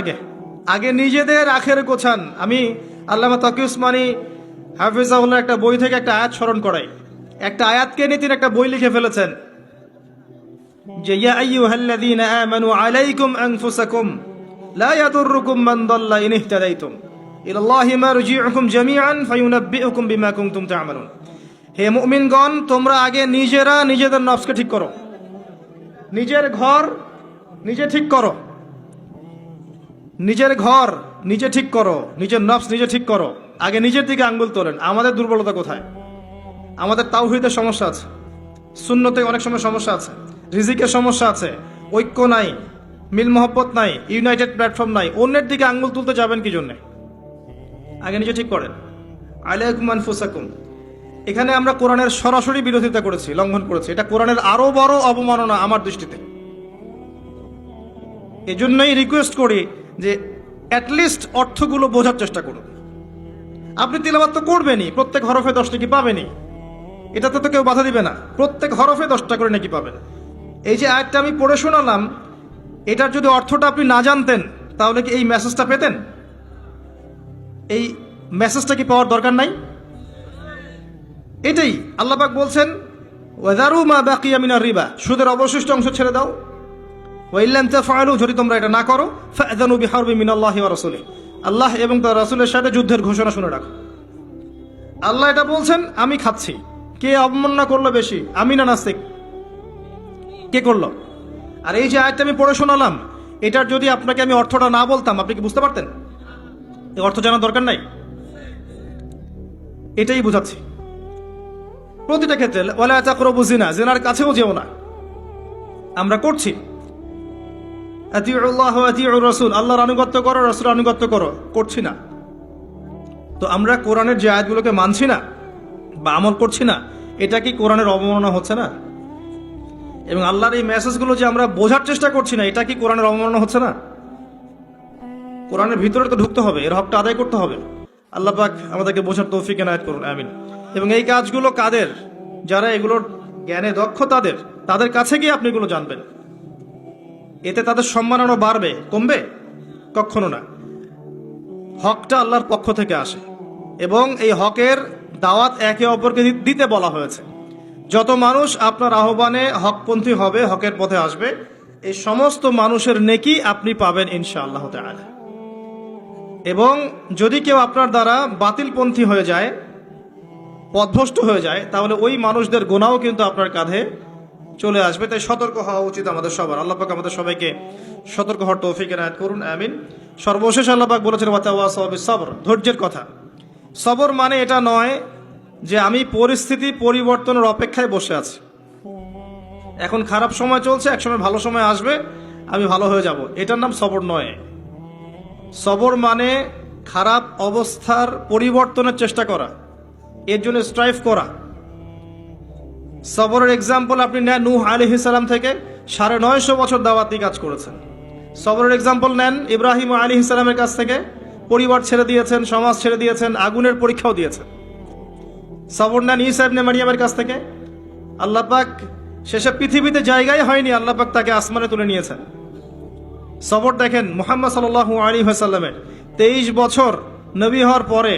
আগে নিজেদের আখের গোছান। আমি আল্লামা তকি উসমানী হাফিজাহুল্লাহ একটা বই থেকে একটা আয়াত স্মরণ করাই। একটা আয়াতকে নিয়ে তিনি একটা বই লিখে ফেলেছেন যে ইয়া আইয়ুহাল্লাযীনা আমানু আলাইকুম আনফুসাকুম লা ইয়াদুররুকুম মান দাল্লা ইন ইহতাদাইতুম ইলাল্লাহি মারজিউকুম জামিআন ফায়ুনাব্বিউকুম বিমা কুনতুম তা'মালুন। হে মুমিনগণ, তোমরা আগে নিজেরা নিজেদের নফসকে ঠিক করো, নিজের ঘর নিজে ঠিক করো, নিজের ঘর নিজে ঠিক করো, নিজের নফস নিজে ঠিক করো। আগে নিজের দিকে আঙ্গুল তোলেন। আমাদের দুর্বলতা কোথায়? আমাদের তাওহীদের সমস্যা আছে, সুন্নতে অনেক সময় সমস্যা আছে, রিজিকের সমস্যা আছে, ঐক্য নাই, মিল মহব্বত নাই, ইউনাইটেড প্ল্যাটফর্ম নাই। অন্যের দিকে আঙ্গুল তুলতে যাবেন কি জন্যে? আগে নিজে ঠিক করেন। আলাইকুম আনফুসাকুম, এখানে আমরা কোরআনের সরাসরি বিরোধিতা করেছি, লঙ্ঘন করেছি। এটা কোরআনের আরো বড় অবমাননা আমার দৃষ্টিতে। এজন্যই রিকোয়েস্ট করি যে অ্যাটলিস্ট অর্থগুলো বোঝার চেষ্টা করুন। আপনি তিলাওয়াত তো করবেনই, প্রত্যেক হরফে 10টা কি পাবেনই, এটাতে তো কেউ বাধা দিবে না। প্রত্যেক হরফে 10টা করে নাকি পাবেন। এই যে আয়াতটা আমি পড়ে শোনালাম, এটার যদি অর্থটা আপনি না জানতেন তাহলে কি এই মেসেজটা পেতেন? এই মেসেজটা কি পাওয়ার দরকার নাই? এটাই আল্লাহ পাক বলছেন ওয়াযারু মা বাকিয়া মিনার রিবা, সুদের অবশিষ্ট অংশ ছেড়ে দাও। ওয়া ইল্লাম তাফআলু, যদি তোমরা এটা না করো, ফাআযানু বিহারবি মিনাল্লাহি ওয়া রাসূলিহি, আল্লাহ এবং তার রাসূলের সাথে যুদ্ধের ঘোষণা শুনে রাখো। আল্লাহ এটা বলছেন, আমি খাচ্ছি। কে অবমাননা করলো বেশি, আমি না নাস্তিক? কে করলো? আর এই যে আয়াতটা আমি পড়ে শোনালাম, এটার যদি আপনাকে আমি অর্থটা না বলতাম, আপনি কি বুঝতে পারতেন? এই অর্থ জানার দরকার নাই, এটাই বুঝাচ্ছি। প্রতিটা ক্ষেত্রে ওয়ালা তাকরাবু জিনা, জিনার কাছেও যেও না। আমরা করছি, আতিউল্লাহ ওয়া আতিউর রাসূল, আল্লাহর আনুগত্য করো, রাসূলের আনুগত্য করো, করছি না। তো আমরা কোরআনের যে আয়াতগুলোকে মানছি না বা আমল করছি না, এটা কি কোরআনের অবমাননা হচ্ছে না? এবং আল্লাহর এই মেসেজগুলো যে আমরা বোঝার চেষ্টা করছি না, এটা কি কোরআনের অবমাননা হচ্ছে না? কোরআনের ভিতরে তো ঢুকতে হবে, এর হকটা আদায় করতে হবে। আল্লাহ পাক আমাদেরকে বোঝার তৌফিক এনায়েত করুন, আমিন। এবং এই কাজগুলো কাদের? যারা এগুলোর জ্ঞানে দক্ষ, তাদের কাছে গিয়ে আপনি এগুলো জানবেন। এতে তাদের সম্মান আরো বাড়বে, কমবে? কখনো না। হকটা আল্লাহর পক্ষ থেকে আসে এবং এই হকের দাওয়াত একে অপরকে দিতে বলা হয়েছে। যত মানুষ আপনার আহ্বানে হকপন্থী হবে, হকের পথে আসবে, এই সমস্ত মানুষের নেকি আপনি পাবেন ইনশাআল্লাহ তাআলা। এবং যদি কেউ আপনার দ্বারা বাতিলপন্থী হয়ে যায়, পথভ্রষ্ট হয়ে যায়, তাহলে ওই মানুষদের গুনাহও কিন্তু আপনার কাঁধে চলে আসবে। তাই সতর্ক হওয়া উচিত আমাদের সবার। আল্লাহ পাক আমাদের সবাইকে সতর্ক হওয়ার তৌফিক এনায়েত করুন, আমিন। সর্বশেষ আল্লাহ পাক বলেছেন ওয়াতাওয়াসাউ বিস-সাবর, ধৈর্যের কথা। সবর মানে এটা নয় যে আমি পরিস্থিতি পরিবর্তনের অপেক্ষায় বসে আছি, এখন খারাপ সময় চলছে, একসময় ভালো সময় আসবে, আমি ভালো হয়ে যাব, এটার নাম সবর নয়। সবর মানে খারাপ অবস্থার পরিবর্তনের চেষ্টা করা, এর জন্য স্ট্রাইভ করা। সবরের এক্সাম্পল আপনি নেন নূহ আলাইহিস সালাম থেকে 950 বছর দাওয়াতি কাজ করেছেন। সবরের এক্সাম্পল নেন ইব্রাহিম আলাইহিস সালামের কাছ থেকে, পরিবার ছেড়ে দিয়েছেন, সমাজ ছেড়ে দিয়েছেন, আগুনের পরীক্ষাও দিয়েছেন। সবর নেন ঈসা ইবনে মারিয়ামের কাছ থেকে, আল্লাহ পাক শেষে পৃথিবীতে জায়গায় হয়নি, আল্লাহ পাক তাকে আসমানে তুলে নিয়েছেন। সবর দেখেন মুহাম্মদ সাল্লাল্লাহু আলাইহি ওয়াসাল্লামের 23 বছর নবী হওয়ার পরে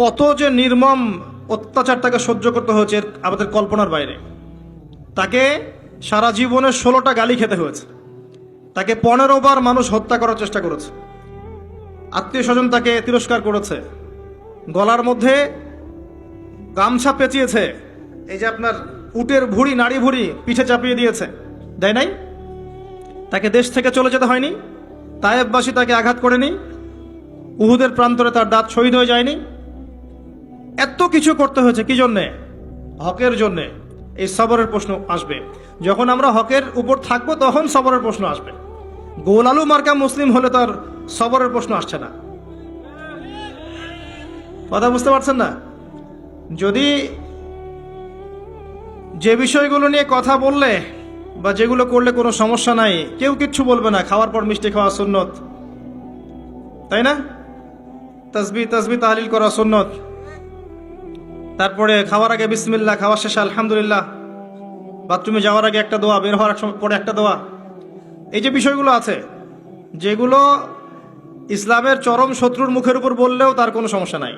কত যে নির্মম অত্যাচার তাকে সহ্য করতে হয়েছে, আমাদের কল্পনার বাইরে। তাকে সারা জীবনে 16টা গালি খেতে হয়েছে, তাকে 15 বার মানুষ হত্যা করার চেষ্টা করেছে, আত্মীয় স্বজন তাকে তিরস্কার করেছে, গলার মধ্যে গামছা পেঁচিয়েছে, এই যে আপনার উটের ভুঁড়ি, নাড়ি ভুঁড়ি পিঠে চাপিয়ে দিয়েছে, দেয় নাই? তাকে দেশ থেকে চলে যেতে হয়নি, তায়েববাসী তাকে আঘাত করেনি, উহুদের প্রান্তরে তার দাঁত শহীদ হয়ে যায়নি। এত কিছু করতে হয়েছে কি জন্যে? হকের জন্যে। এই সবরের প্রশ্ন আসবে যখন আমরা হকের উপর থাকবো, তখন সবরের প্রশ্ন আসবে। গোল আলু মার্কা মুসলিম হলে তার সবরের প্রশ্ন আসছে না। কথা বুঝতে পারছেন না? যদি যে বিষয়গুলো নিয়ে কথা বললে বা যেগুলো করলে কোনো সমস্যা নাই, কেউ কিচ্ছু বলবে না, খাওয়ার পর মিষ্টি খাওয়া সুন্নত, তাই না? তাসবিহ তাহলিল করা সুন্নত, তারপরে খাওয়ার আগে বিসমিল্লাহ, খাওয়ার শেষে আলহামদুলিল্লাহ, বাথরুমে যাওয়ার আগে একটা দোয়া, বের হওয়ার পরে একটা দোয়া। এই যে বিষয়গুলো আছে, যেগুলো ইসলামের চরম শত্রুর মুখের উপর বললেও তার কোনো সমস্যা নাই,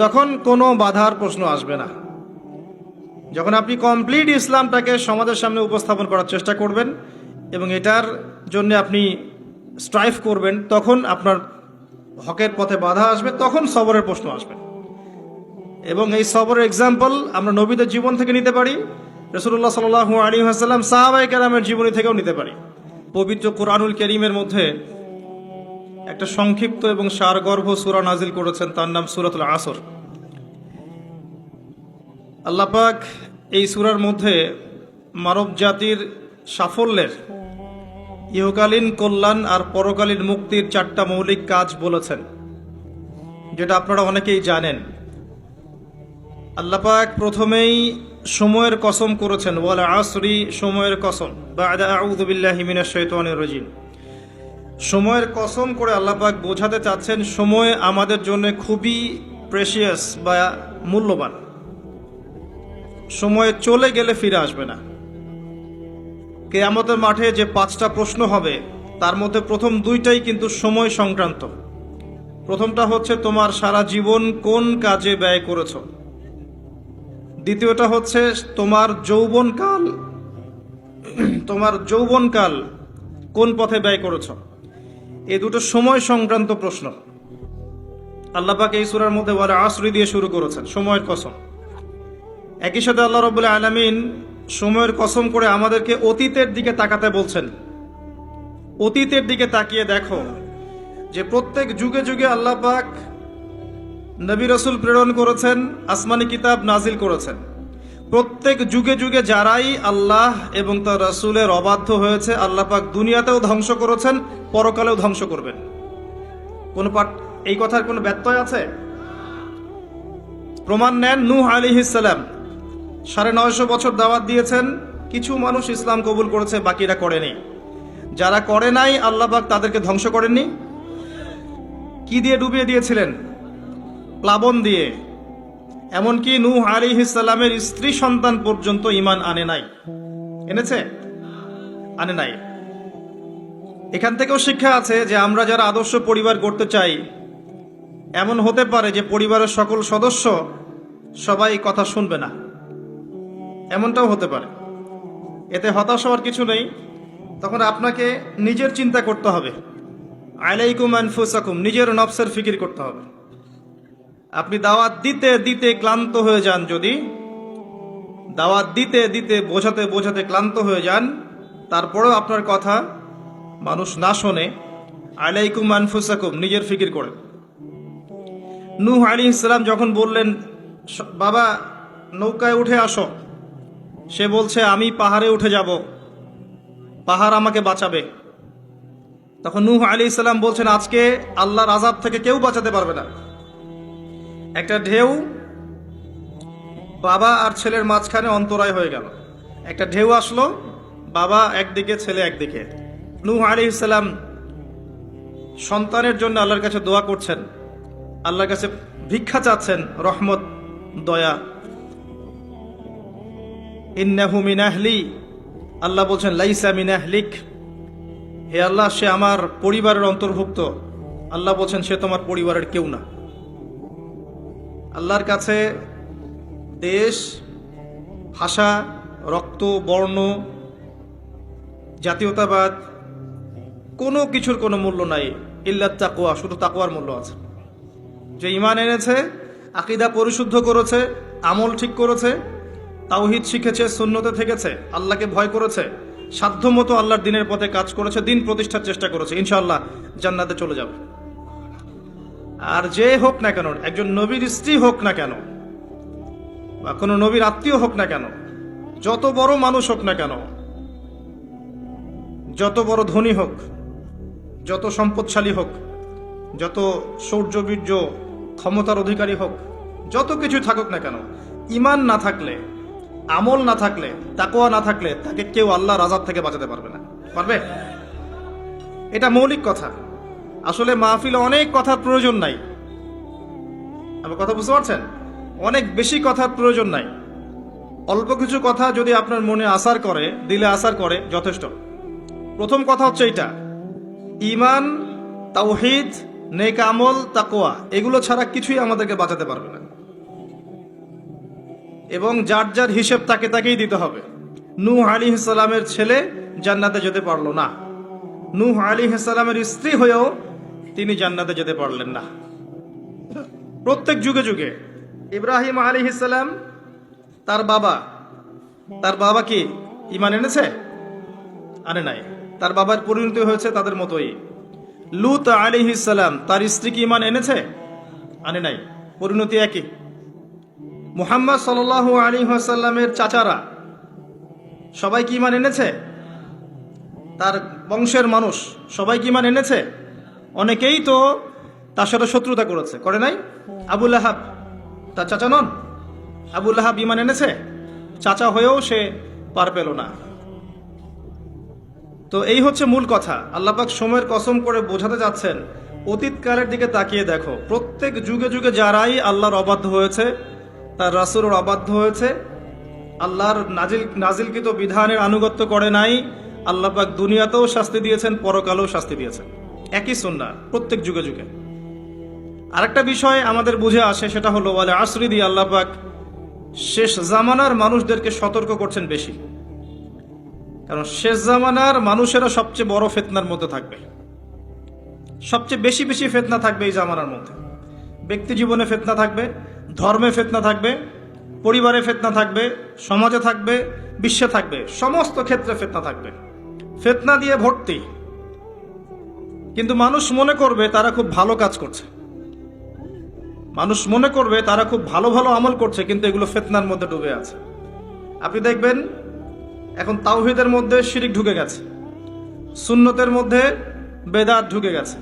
তখন কোনো বাধার প্রশ্ন আসবে না। যখন আপনি কমপ্লিট ইসলামটাকে সমাজের সামনে উপস্থাপন করার চেষ্টা করবেন এবং এটার জন্য আপনি স্ট্রাইভ করবেন, তখন আপনার হকের পথে বাধা আসবে, তখন সবরের প্রশ্ন আসবে। এবং এই সবরের এক্সাম্পল আমরা নবীদের জীবন থেকে নিতে পারি, রাসূলুল্লাহ সাল্লাল্লাহু আলাইহি ওয়াসাল্লাম সাহাবায়ে কেরামের জীবনী থেকেও নিতে পারি। পবিত্র কুরআনুল কারীমের মধ্যে একটা সংক্ষিপ্ত এবং সারগর্ভ সূরা নাজিল করেছেন, তার নাম সূরাতুল আসর। আল্লাহ পাক এই সূরার মধ্যে মানব জাতির সাফল্যের, ইহকালীন কল্যাণ আর পরকালীন মুক্তির 4টা মৌলিক কাজ বলেছেন, যেটা আপনারা অনেকেই জানেন। আল্লাহ পাক প্রথমেই সময়ের কসম করেছেন, ওয়াল আসরি, সময়ের কসম, বা'দা আউযু বিল্লাহি মিনাশ শাইতানির রাজিম। সময়ের কসম করে আল্লাহ পাক বোঝাতে চাচ্ছেন সময় আমাদের জন্য খুবই প্রেশিয়াস বা মূল্যবান। সময় চলে গেলে ফিরে আসবে না। কিয়ামতের মাঠে যে 5টা প্রশ্ন হবে, তার মধ্যে প্রথম 2টাই কিন্তু সময় সংক্রান্ত। প্রথমটা হচ্ছে তোমার সারা জীবন কোন কাজে ব্যয় করেছো, দ্বিতীয়টা হচ্ছে তোমার যৌবনকাল কোন পথে ব্যয় করেছো। এই দুটো সময় সংক্রান্ত প্রশ্ন। আল্লাহ পাক এই সূরার মধ্যে ওয়াল আসরি দিয়ে শুরু করেছেন, সময়ের কসম। একই সাথে আল্লাহ রাব্বুল আলামিন সময়ের কসম করে আমাদেরকে অতীতের দিকে তাকাতে বলছেন। অতীতের দিকে তাকিয়ে দেখো যে প্রত্যেক যুগে যুগে আল্লাহ পাক নবী রাসূল প্রেরণ করেছেন, আসমানি কিতাব নাজিল করেছেন। প্রত্যেক যুগে যুগে যারাই আল্লাহ এবং তার রাসূলের অবাধ্য হয়েছে, আল্লাহ পাক দুনিয়াতেও ধ্বংস করেছেন, পরকালেও ধ্বংস করবেন। এই কথার কোনো ব্যত্যয় আছে? প্রমাণ নেন। নূহ আলাইহিস সালাম 950 বছর দাওয়াত দিয়েছেন, কিছু মানুষ ইসলাম কবুল করেছে, বাকিরা করেনি। যারা করে নাই আল্লাহ পাক তাদেরকে ধ্বংস করেননি। কি দিয়ে ডুবিয়ে দিয়েছিলেন? প্লাবন দিয়ে। এমনকি নূহ আলাইহিস সালামের স্ত্রী সন্তান পর্যন্ত ঈমান আনে নাই। এনেছে? আনে নাই। এখান থেকেও শিক্ষা আছে যে আমরা যারা আদর্শ পরিবার গড়তে চাই, এমন হতে পারে যে পরিবারের সকল সদস্য সবাই কথা শুনবে না, এমনটাও হতে পারে। এতে হতাশ হওয়ার কিছু নেই। তখন আপনাকে নিজের চিন্তা করতে হবে। আলাইকুম আনফুসাকুম, নিজের নফসের ফিকির করতে হবে। আপনি দাওয়াত দিতে দিতে ক্লান্ত হয়ে যান, যদি দাওয়াত দিতে দিতে বোঝাতে বোঝাতে ক্লান্ত হয়ে যান, তারপরেও আপনার কথা মানুষ না শোনে, আলাইকুম আনফুসাকুম, নিজের ফিকির করেন। নূহ আলাইহিস সালাম যখন বললেন, বাবা নৌকায় উঠে আসো, সে বলছে আমি পাহাড়ে উঠে যাব, পাহাড় আমাকে বাঁচাবে। তখন নূহ আলাইহিস সালাম বলছেন, আজকে আল্লাহর আযাব থেকে কেউ বাঁচাতে পারবে না। একটা ঢেউ বাবা আর ছেলের মাঝখানে অন্তরায় হয়ে গেল। একটা ঢেউ আসলো, বাবা একদিকে, ছেলে একদিকে। নূহ আলাইহিস সালাম সন্তানের জন্য আল্লাহর কাছে দোয়া করছেন, আল্লাহর কাছে ভিক্ষা চাচ্ছেন, রহমত, দয়া। ইন্নাহু মিন আহলি, আল্লাহ বলছেন লাইসা মিন আহলিক, হে আল্লাহ সে আমার পরিবারের অন্তর্ভুক্ত। আল্লাহ বলছেন সে তোমার পরিবারের কেউ না। আল্লাহর কাছে দেশ, ভাষা, রক্ত, বর্ণ, জাতীয়তাবাদ কোনো কিছুর কোনো মূল্য নাই, ইল্লাত তাকওয়া, শুধু তাকওয়ার মূল্য আছে। যে ঈমান এনেছে, আকীদা পরিশুদ্ধ করেছে, আমল ঠিক করেছে, তাওহীদ শিখেছে, সুন্নতে থেকেছে, আল্লাহকে ভয় করেছে, সাধ্যমতো আল্লাহর দিনের পথে কাজ করেছে, দিন প্রতিষ্ঠার চেষ্টা করেছে, ইনশাআল্লাহ জান্নাতে চলে যাবে। আর যে হোক না কেন, একজন নবীর স্ত্রী হোক না কেন, বা কোনো নবীর আত্মীয় হোক না কেন, যত বড় মানুষ হোক না কেন, যত বড় ধনী হোক, যত সম্পদশালী হোক, যত শৌর্য বীর্য ক্ষমতার অধিকারী হোক, যত কিছু থাকুক না কেন, ঈমান না থাকলে, আমল না থাকলে, তাকওয়া না থাকলে, তাকে কেউ আল্লাহর আযাব থেকে বাঁচাতে পারবে না। পারবে? এটা মৌলিক কথা। আসলে মাহফিলে অনেক কথার প্রয়োজন নাই। আমার কথা বুঝতে পারছেন? অনেক বেশি কথার প্রয়োজন নাই। অল্প কিছু কথা যদি আপনার মনে আসার করে, দিলে আসার করে, যথেষ্ট। প্রথম কথা হচ্ছে এইটা, ঈমান, তাওহীদ, নেক আমল, তাকওয়া, এগুলো ছাড়া কিছুই আমাদেরকে বাঁচাতে পারবে না। এবং যার যার হিসেব তাকে তাকেই দিতে হবে। নূহ আলাইহিস সালামের ছেলে জান্নাতে যেতে পারলো না, নূহ আলাইহিস সালামের স্ত্রী হয়েও তিনি জান্নাতে যেতে পারলেন না। প্রত্যেক যুগে যুগে ইব্রাহিম আলাইহিস সালাম, তার বাবা কি ঈমান এনেছে? আনে নাই। তার বাবার পরিণতি হয়েছে তাদের মতোই। লূত আলাইহিস সালাম, তার স্ত্রী কি ঈমান এনেছে? আনে নাই, পরিণতি একই। মুহাম্মদ সাল্লাল্লাহু আলাইহি ওয়াসাল্লামের চাচারা সবাই কি ঈমান এনেছে? তার বংশের মানুষ সবাই কি ঈমান এনেছে? অনেকেই তো তার সাথে শত্রুতা করেছে, করে নাই? আবু লাহাব তার চাচা নন? আবু লাহাব ঈমান এনেছে, চাচা হয়েও সে পার পেল না। তো এই হচ্ছে মূল কথা। আল্লাহ পাক সময়ের কসম করে বোঝাতে যাচ্ছেন, অতীতকালের দিকে তাকিয়ে দেখো, প্রত্যেক যুগে যুগে যারাই আল্লাহর অবাধ্য হয়েছে, তার রাসূলের অবাধ্য হয়েছে, আল্লাহর নাজিলকৃত বিধানের আনুগত্য করে নাই, আল্লাহ পাক দুনিয়াতেও শাস্তি দিয়েছেন, পরকালেও শাস্তি দিয়েছেন। একই সুন্নাহ প্রত্যেক যুগে যুগে। আরেকটা বিষয় আমাদের বুঝে আসে, সেটা হলো ওয়াল আসরি দিয়ে আল্লাহ পাক শেষ জামানার মানুষদেরকে সতর্ক করছেন বেশি। কারণ শেষ জামানার মানুষেরা সবচেয়ে বড় ফিতনার মধ্যে থাকবে, সবচেয়ে বেশি বেশি ফিতনা থাকবে এই জামানার মধ্যে। ব্যক্তি জীবনে ফিতনা থাকবে, ধর্মে ফিতনা থাকবে, পরিবারে ফিতনা থাকবে, সমাজে থাকবে, বিশ্বে থাকবে, সমস্ত ক্ষেত্রে ফিতনা থাকবে, ফিতনা দিয়ে ভর্তি। কিন্তু মানুষ মনে করবে তারা খুব ভালো কাজ করছে, মানুষ মনে করবে তারা খুব ভালো ভালো আমল করছে, কিন্তু এগুলো ফিতনার মধ্যে ডুবে আছে। আপনি দেখবেন এখন তাওহীদের মধ্যে শিরিক ঢুকে গেছে, সুন্নতের মধ্যে বেদাত ঢুকে গেছে,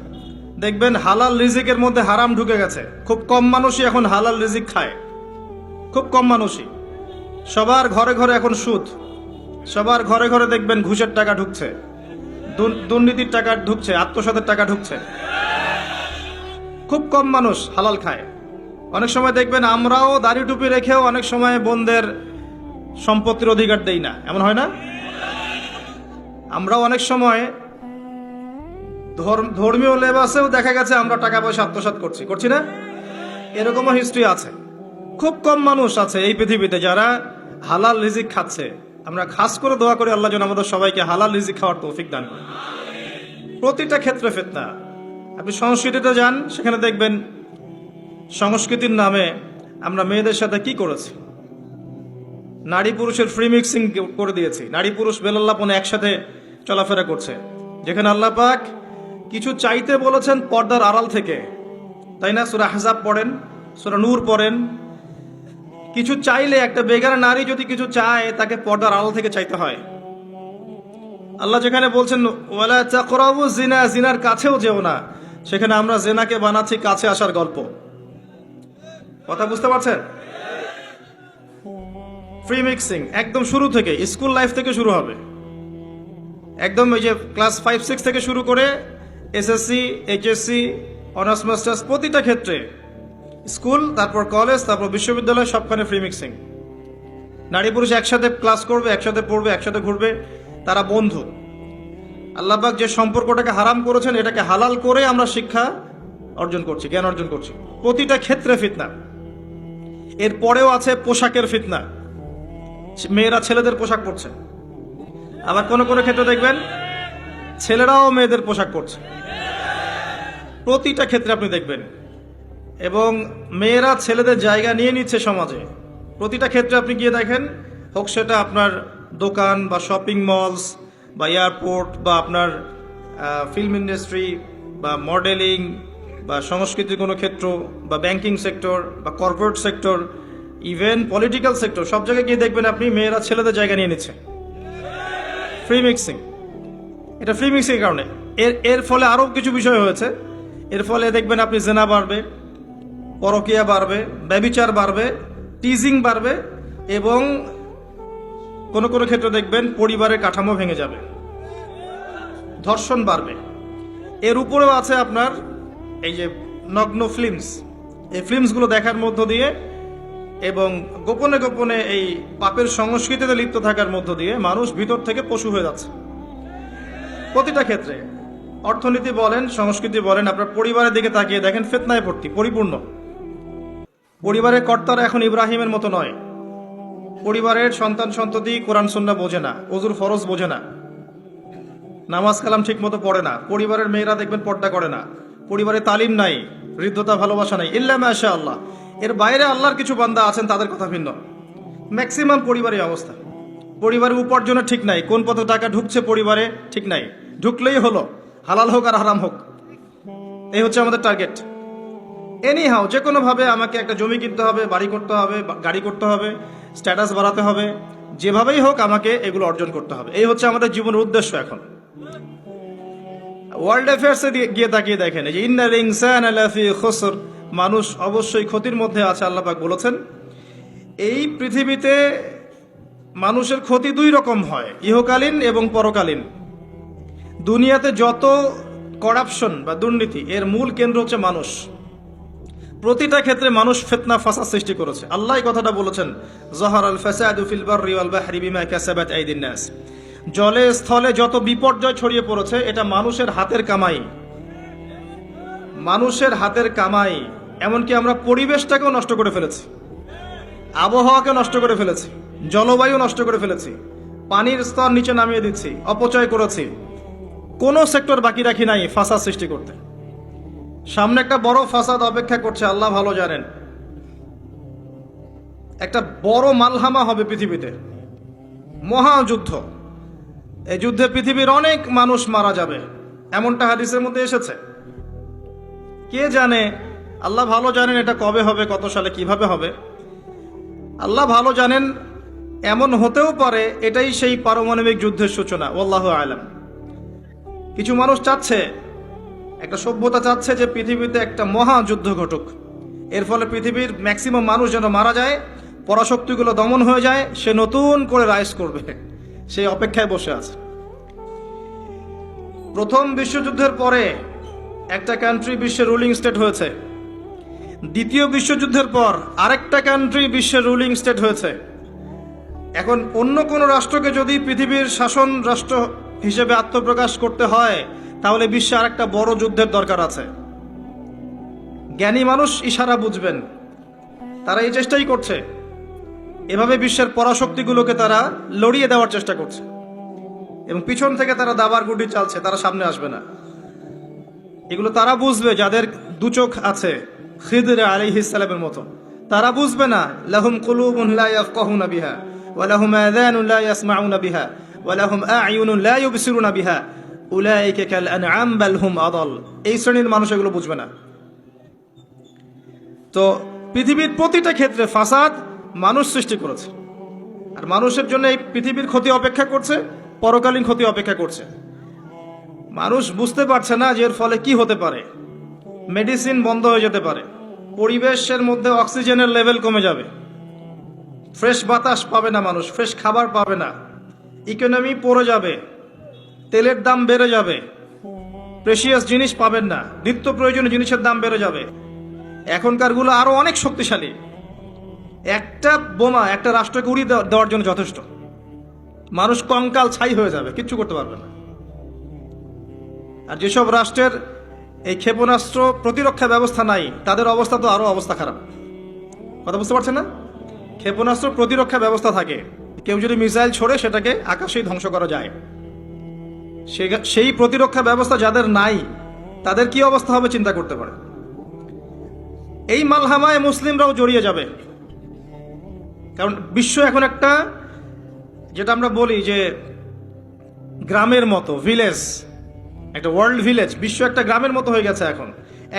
দেখবেন হালাল রিজিকের মধ্যে হারাম ঢুকে গেছে। খুব কম মানুষই এখন হালাল রিজিক খায়, খুব কম মানুষই। সবার ঘরে ঘরে এখন সুদ, সবার ঘরে ঘরে দেখবেন ঘুষের টাকা ঢুকছে, দুর্নীতির টাকা ঢুকছে, আত্মসাতের টাকা ঢুকছে। খুব কম মানুষ হালাল খায়। অনেক সময় দেখবেন আমরাও দাড়ি টুপি রেখেও অনেক সময় বোনদের সম্পত্তির অধিকার দেই না, এমন হয় না? আমরাও অনেক সময় ধর্মীয় লেবাসেও দেখা গেছে আমরা টাকা পয়সা আত্মসাৎ করছি না? এরকমও হিস্ট্রি আছে। খুব কম মানুষ আছে এই পৃথিবীতে যারা হালাল রিজিক খাচ্ছে। আমরা খাস করে দোয়া করি আল্লাহ যেন আমাদের সবাইকে হালাল রিজিক খাওয়ার তৌফিক দান করে। প্রতিটা ক্ষেত্রে ফিতনা। আপনি সংস্কৃতিতে যান, সেখানে দেখবেন সংস্কৃতির নামে আমরা মেয়েদের সাথে কি করেছি, নারী পুরুষের ফ্রি মিক্সিং করে দিয়েছি। নারী পুরুষ বেলাল্লাপনে একসাথে চলাফেরা করছে, যেখানে আল্লাহ পাক কিছু চাইতে বলেছেন পর্দার আড়াল থেকে, তাই না? সূরা আহজাব পড়েন, সূরা নূর পড়েন। কিছু চাইলে একটা বেগানা নারী যদি কিছু চায় তাকে পর্দার আড়াল থেকে চাইতে হয়। আল্লাহ যেখানে বলছেন ওয়ালা তাকরাবু জিনা, জিনার কাছেও যেও না, সেখানে আমরা জিনাকে বানাচ্ছি কাছে আসার গল্প। কথা বুঝতে পারছেন? ফ্রি মিক্সিং একদম শুরু থেকে, স্কুল লাইফ থেকে শুরু হবে, একদম ওই যে ক্লাস 5-6 থেকে শুরু করে এসএসসি, এইচএসসি, অনার্স মাস্টার্স, প্রতিটা ক্ষেত্রে, স্কুল, তারপর কলেজ, তারপর বিশ্ববিদ্যালয়, সবখানে ফ্রি মিক্সিং। নারী পুরুষ একসাথে ক্লাস করবে, একসাথে পড়বে, একসাথে ঘুরবে, তারা বন্ধু। আল্লাহ পাক যে সম্পর্কটাকে হারাম করেছেন এটাকে হালাল করে আমরা শিক্ষা অর্জন করছি, জ্ঞান অর্জন করছি। প্রতিটা ক্ষেত্রে ফিতনা। এরপরেও আছে পোশাকের ফিতনা, মেয়েরা ছেলেদের পোশাক পরছে। আবার কোন কোন ক্ষেত্রে দেখবেন ছেলেরাও মেয়েদের পোশাক পরছে। প্রতিটা ক্ষেত্রে আপনি দেখবেন, এবং মেয়েরা ছেলেদের জায়গা নিয়ে নিচ্ছে সমাজে। প্রতিটা ক্ষেত্রে আপনি গিয়ে দেখেন, হোক সেটা আপনার দোকান বা শপিং মলস বা এয়ারপোর্ট বা আপনার ফিল্ম ইন্ডাস্ট্রি বা মডেলিং বা সংস্কৃতির কোনো ক্ষেত্র বা ব্যাংকিং সেক্টর বা corporate sector, even political sector, সব জায়গায় গিয়ে দেখবেন আপনি মেয়েরা ছেলেদের জায়গা নিয়ে নিচ্ছে। Free mixing. এটা ফ্রি মিক্সিং কারণে এর ফলে আরও কিছু বিষয় হয়েছে। এর ফলে দেখবেন আপনি জেনা বাড়বে, পরকীয়া বাড়বে, ব্যভিচার বাড়বে, টিজিং বাড়বে, এবং কোনো কোনো ক্ষেত্রে দেখবেন পরিবারের কাঠামো ভেঙে যাবে, ধর্ষণ বাড়বে। এর উপরেও আছে আপনার এই যে নগ্ন ফিল্মস। এই ফিল্মসগুলো দেখার মধ্য দিয়ে এবং গোপনে গোপনে এই পাপের সংস্কৃতিতে লিপ্ত থাকার মধ্য দিয়ে মানুষ ভিতর থেকে পশু হয়ে যাচ্ছে। প্রতিটা ক্ষেত্রে, অর্থনীতি বলেন, সংস্কৃতি বলেন, আপনার পরিবারের দিকে তাকিয়ে দেখেন, ফিতনায় ভর্তি, পরিপূর্ণ। পরিবারের কর্তারা এখন ইব্রাহিমের মতো নয়। পরিবারের সন্তান সন্ততি কোরআন সুন্নাহ বোঝে না, ওযুর ফরজ বোঝে না, নামাজ কালাম ঠিক মতো পড়ে না। পরিবারের মেয়েরা দেখবেন পর্দা করে না। পরিবারে তালিম নাই, হৃদ্যতা, ভালোবাসা নাই, ইল্লা মাশা আল্লাহ। এর বাইরে আল্লাহর কিছু বান্দা আছেন, তাদের কথা ভিন্ন। ম্যাক্সিমাম পরিবারের অবস্থা। পরিবারের উপার্জনে ঠিক নাই, কোন পথে টাকা ঢুকছে পরিবারে ঠিক নাই, ঢুকলেই হলো, হালাল হোক আর হারাম হোক, এই হচ্ছে আমাদের টার্গেট। এনি হাও, যে কোনো ভাবে আমাকে একটা জমি কিনতে হবে, বাড়ি করতে হবে, গাড়ি করতে হবে, স্ট্যাটাস বাড়াতে হবে, যেভাবেই হোক আমাকে এগুলো অর্জন করতে হবে। এই হচ্ছে আমাদের জীবনের উদ্দেশ্য। এখন ওয়ার্ল্ড অ্যাফেয়ার্সে গিয়ে তাকিয়ে দেখেন, এই যে ইন্নাল ইনসানা লাফি খুসর, মানুষ অবশ্যই ক্ষতির মধ্যে আছে। আল্লাহ পাক বলেছেন এই পৃথিবীতে মানুষের ক্ষতি দুই রকম হয়, ইহকালীন এবং পরকালীন। দুনিয়াতে যত করাপশন বা দুর্নীতি, এর মূল কেন্দ্র হচ্ছে মানুষ। প্রতিটা ক্ষেত্রে মানুষ ফিতনা ফাসাদ সৃষ্টি করেছে। আল্লাহ এই কথাটা বলেছেন, যাহারাল ফাসাদু ফিল বাররি ওয়াল বাহরি বিমা কাসাবাত আইদিন নাস। জলে স্থলে যত বিপর্যয় ছড়িয়ে পড়েছে, এটা মানুষের হাতের কামাই, মানুষের হাতের কামাই। এমনকি আমরা পরিবেশটাকেও নষ্ট করে ফেলেছি, আবহাওয়াকে নষ্ট করে ফেলেছি, জলবায়ু নষ্ট করে ফেলেছি, পানির স্তর নিচে নামিয়ে দিচ্ছি, অপচয় করেছি। কোনো সেক্টর বাকি রাখি নাই ফাসাদ সৃষ্টি করতে। সামনে একটা বড় ফাসাদ অপেক্ষা করছে, আল্লাহ ভালো জানেন। একটা বড় মালহামা হবে পৃথিবীতে, মহাযুদ্ধ। এই যুদ্ধে পৃথিবীর অনেক মানুষ মারা যাবে, এমনটা হাদিসের মধ্যে এসেছে। কে জানে, আল্লাহ ভালো জানেন এটা কবে হবে, কত সালে, কিভাবে হবে। আল্লাহ ভালো জানেন, এমন হতেও পারে এটাই সেই পারমাণবিক যুদ্ধের সূচনা, আল্লাহু আলাম। কিছু মানুষ চাচ্ছে, একটা সভ্যতা চাচ্ছে যে পৃথিবীতে একটা মহাযুদ্ধ ঘটুক, এর ফলে পৃথিবীর ম্যাক্সিমাম মানুষ যেন মারা যায়, পরাশক্তিগুলো দমন হয়ে যায়, সে নতুন করে রাইজ করবে, সেই অপেক্ষায় বসে আছে। প্রথম বিশ্বযুদ্ধের পরে একটা কান্ট্রি বিশ্বের রুলিং স্টেট হয়েছে, দ্বিতীয় বিশ্বযুদ্ধের পর আরেকটা কান্ট্রি বিশ্বের রুলিং স্টেট হয়েছে। এখন অন্য কোনো রাষ্ট্রকে যদি পৃথিবীর শাসন রাষ্ট্র হিসেবে আত্মপ্রকাশ করতে হয়, তাহলে বিশ্বে আরেকটা বড় যুদ্ধের দরকার আছে। জ্ঞানী মানুষ ইশারা বুঝবেন, তারা এই চেষ্টাই করছে। এভাবে বিশ্বের পরাশক্তিগুলোকে তারা লড়িয়ে দেওয়ার চেষ্টা করছে, এবং পিছন থেকে তারা দাবার গুটি চালছে, তারা সামনে আসবে না। এগুলো তারা বুঝবে যাদের দু চোখ আছে, খিদর আলাইহিস সালামের মতো। তারা বুঝবে না, লাহুম কুলুবুন লা ইয়াফকাহুনা বিহা ওয়া লাহুম আযানুন লা ইয়াসমাউনা বিহা ওয়া লাহুম আ'য়ুনুন লা ইউবসিরুনা বিহা উলাইকা কাল আনআম বাল হুম আদাল। এই শ্রেণীর মানুষ এগুলো বুঝবে না। তো পৃথিবীর প্রতিটা ক্ষেত্রে ফাসাদ মানুষ সৃষ্টি করেছে, আর মানুষের জন্য এই পৃথিবীর ক্ষতি অপেক্ষা করছে, পরকালীন ক্ষতি অপেক্ষা করছে। মানুষ বুঝতে পারছে না যে এর ফলে কি হতে পারে। মেডিসিন বন্ধ হয়ে যেতে পারে, পরিবেশের মধ্যে অক্সিজেনের লেভেল কমে যাবে, ফ্রেশ বাতাস পাবে না মানুষ, ফ্রেশ খাবার পাবে না, ইকোনমি পড়ে যাবে, তেলের দাম বেড়ে যাবে, প্রেশিয়াস জিনিস পাবেন না, নিত্য প্রয়োজনীয় জিনিসের দাম বেড়ে যাবে। এখনকারগুলো আরো অনেক শক্তিশালী। একটা বোমা একটা রাষ্ট্রকে উড়িয়ে দেওয়ার জন্য যথেষ্ট। মানুষ কঙ্কাল ছাই হয়ে যাবে, কিচ্ছু করতে পারবে না। আর যেসব রাষ্ট্রের এই ক্ষেপণাস্ত্র প্রতিরক্ষা ব্যবস্থা নাই, তাদের অবস্থা তো আরো অবস্থা খারাপ। কথা বুঝতে পারছেন না? ক্ষেপণাস্ত্র প্রতিরক্ষা ব্যবস্থা থাকে, কেউ যদি মিসাইল ছোড়ে সেটাকে আকাশেই ধ্বংস করা যায়। সেই প্রতিরক্ষা ব্যবস্থা যাদের নাই, তাদের কি অবস্থা হবে চিন্তা করতে পারে। এই মালহামায় মুসলিমরাও জড়িয়ে যাবে, কারণ বিশ্ব এখন একটা, যেটা আমরা বলি যে গ্রামের মতো, ভিলেজ, একটা ওয়ার্ল্ড ভিলেজ, বিশ্ব একটা গ্রামের মতো হয়ে গেছে এখন।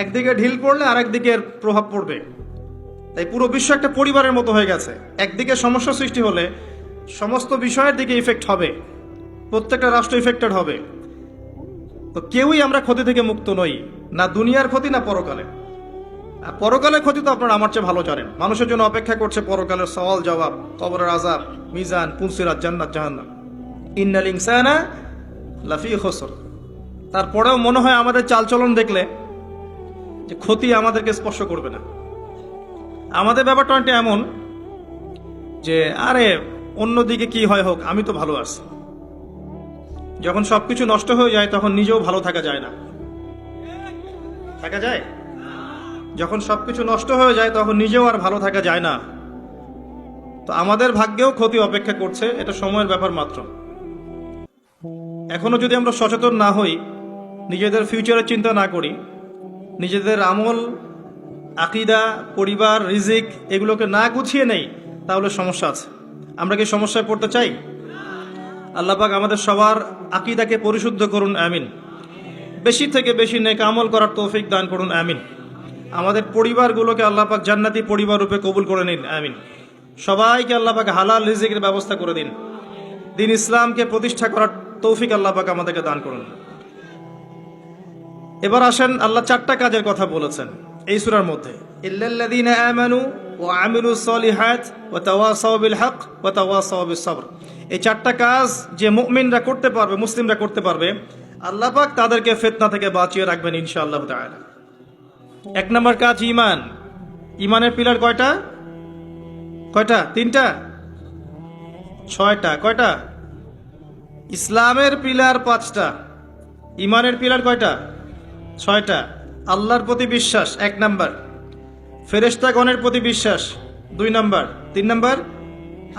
একদিকে ঢিল পড়লে আরেকদিকে এর প্রভাব পড়বে। তাই পুরো বিশ্ব একটা পরিবারের মতো হয়ে গেছে। একদিকে সমস্যা সৃষ্টি হলে সমস্ত বিষয়ের দিকে ইফেক্ট হবে, প্রত্যেকটা রাষ্ট্র ইফেক্টেড হবে। তো কেউই আমরা ক্ষতি থেকে মুক্ত নই, না দুনিয়ার ক্ষতি না পরকালে। আর পরকালের ক্ষতি তো আপনারা আমার চেয়ে ভালো জানেন। মানুষের জন্য অপেক্ষা করছে পরকালের সওয়াল জবাব, কবরের আযাব, মিজান, পুলসিরাত, জান্নাত, জাহান্নাম। ইন্নাল ইনসানা লাফি খুসর। তারপরেও মনে হয় আমাদের চালচলন দেখলে যে ক্ষতি আমাদেরকে স্পর্শ করবে না। আমাদের ব্যাপারটা অনেকটা এমন যে আরে অন্যদিকে কি হয় হোক, আমি তো ভালো আছি। যখন সবকিছু নষ্ট হয়ে যায় তখন নিজেও ভালো থাকা যায় না। থাকা যায়? যখন সবকিছু নষ্ট হয়ে যায় তখন নিজেও আর ভালো থাকা যায় না। তো আমাদের ভাগ্যেও ক্ষতি অপেক্ষা করছে, এটা সময়ের ব্যাপার মাত্র। এখনো যদি আমরা সচেতন না হই, নিজেদের ফিউচারের চিন্তা না করি, নিজেদের আমল, আকীদা, পরিবার, রিজিক এগুলোকে না গুছিয়ে নেই, তাহলে সমস্যা আছে। আমরা কি সমস্যায় পড়তে চাই? আল্লাহ পাক আমাদের সবার আকীদাকে পরিশুদ্ধ করুন, আমিন। বেশি থেকে বেশি নেক আমল করার তৌফিক দান করুন, আমিন। আমাদের পরিবারগুলোকে আল্লাহ পাক জান্নাতি পরিবার রূপে কবুল করে নিন, আমিন। সবাইকে আল্লাহ পাক হালাল রিজিকের ব্যবস্থা করে দিন। দিন ইসলামকে প্রতিষ্ঠা করার তৌফিক আল্লাহ পাক আমাদেরকে দান করুন। এবার আসেন, আল্লাহ 4টা কাজের কথা বলেছেন এই সূরার মধ্যে। ইল্লাল্লাযীনা আমানু ওয়া আমিলুস সলিহাত ওয়া তাওয়াসাউ বিল হক ওয়া তাওয়াসাউ বিস সবর। এই 4টা কাজ যে মুমিনরা করতে পারবে, মুসলিমরা করতে পারবে, আল্লাহ পাক তাদেরকে ফিতনা থেকে বাঁচিয়ে রাখবেন ইনশাআল্লাহ তাআলা। 1 নম্বর কাজ ঈমান। ঈমানের পিলার কয়টা? 3টা? 6টা? কয়টা? ইসলামের পিলার 5টা, ঈমানের পিলার কয়টা? 6টা। আল্লাহর প্রতি বিশ্বাস 1 নম্বর, ফেরেশতাগণের প্রতি বিশ্বাস 2 নম্বর, 3 নম্বর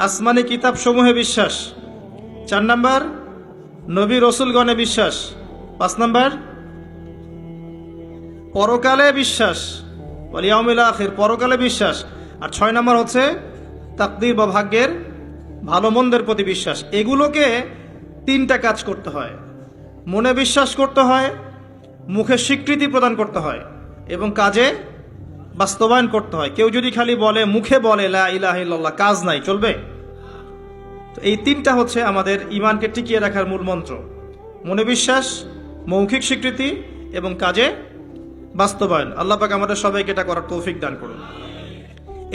আসমানি কিতাব সমূহে বিশ্বাস, 4 নম্বর নবী রসুলগণে বিশ্বাস, 5 নম্বর পরকালে বিশ্বাস, ওয়াল ইয়াউমিল আখির, পরকালে বিশ্বাস, আর 6 নম্বর হচ্ছে তাকদীর বা ভাগ্যের ভালো মন্দের প্রতি বিশ্বাস, এগুলোকে তিনটা কাজ করতে হয়। মনে বিশ্বাস করতে হয়, মুখে স্বীকৃতি প্রদান করতে হয়, এবং কাজে বাস্তবায়ন করতে হয়। কেউ যদি খালি বলে, মুখে বলে লা ইলাহা ইল্লাল্লাহ, কাজ নাই, চলবে? তো এই তিনটা হচ্ছে আমাদের ঈমানকে টিকিয়ে রাখার মূল মন্ত্র: মনে বিশ্বাস, মৌখিক স্বীকৃতি এবং কাজে বাস্তবায়ন। আল্লাহ পাক আমাদের সবাইকে এটা করার তৌফিক দান করুন।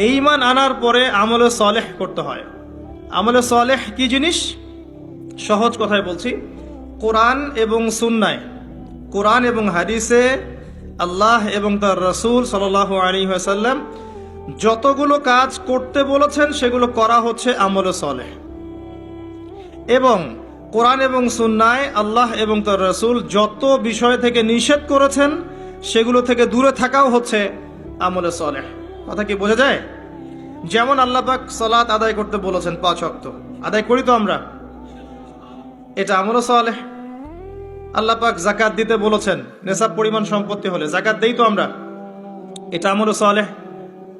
এই ঈমান আনার পরে আমলে সালেহ করতে হয়। আমলে সালেহ কি জিনিস? সহজ কথায় বলছি, কোরআন এবং সুন্নায়, কোরআন এবং হাদিসে আল্লাহ এবং তার রাসূল সাল্লাল্লাহু আলাইহি ওয়াসাল্লাম যতগুলো কাজ করতে বলেছেন সেগুলো করা হচ্ছে আমলে সালেহ। এবং কোরআন এবং সুন্নায় আল্লাহ এবং তার রাসূল যত বিষয় থেকে নিষেধ করেছেন সেগুলো থেকে দূরে থাকাও হচ্ছে আমলে সালেহ। কথা কি বোঝা যায়? যেমন আল্লাহ পাক সালাত আদায় করতে বলেছেন, 5 ওয়াক্ত আদায় করি তো আমরা, এটা আমলে সালেহ। আল্লাহ পাক যাকাত দিতে বলেছেন, নেশাব পরিমাণ সম্পত্তি হলে যাকাত দেই তো আমরা, এটা আমলে সালেহ।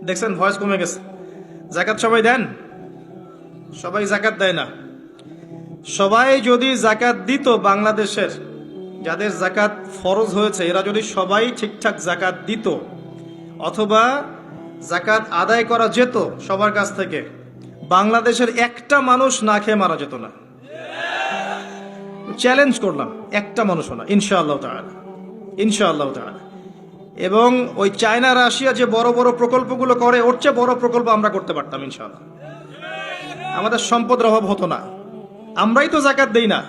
দেখছেন ভয়েস কমে গেছে। যাকাত সবাই দেন? সবাই যাকাত দেয় না। সবাই যদি যাকাত দিত, বাংলাদেশের যাদের যাকাত ফরজ হয়েছে এরা যদি সবাই ঠিকঠাক যাকাত দিত, অথবা যাকাত আদায় করা যেত সবার কাছ থেকে, বাংলাদেশের একটা মানুষ না খেয়ে মারা যেত না। চ্যালেঞ্জ করলাম, একটা মানুষও না, ইনশাআল্লাহ তাআলা, ইনশাআল্লাহ তাআলা। এবং ওই চায়না রাশিয়া যে বড় বড় প্রকল্পগুলো করে, ওর চেয়ে বড় প্রকল্প আমরা করতে পারতাম ইনশাআল্লাহ। আমাদের সম্পদের অভাব হতো না। আমরাই তো যাকাত দেই না,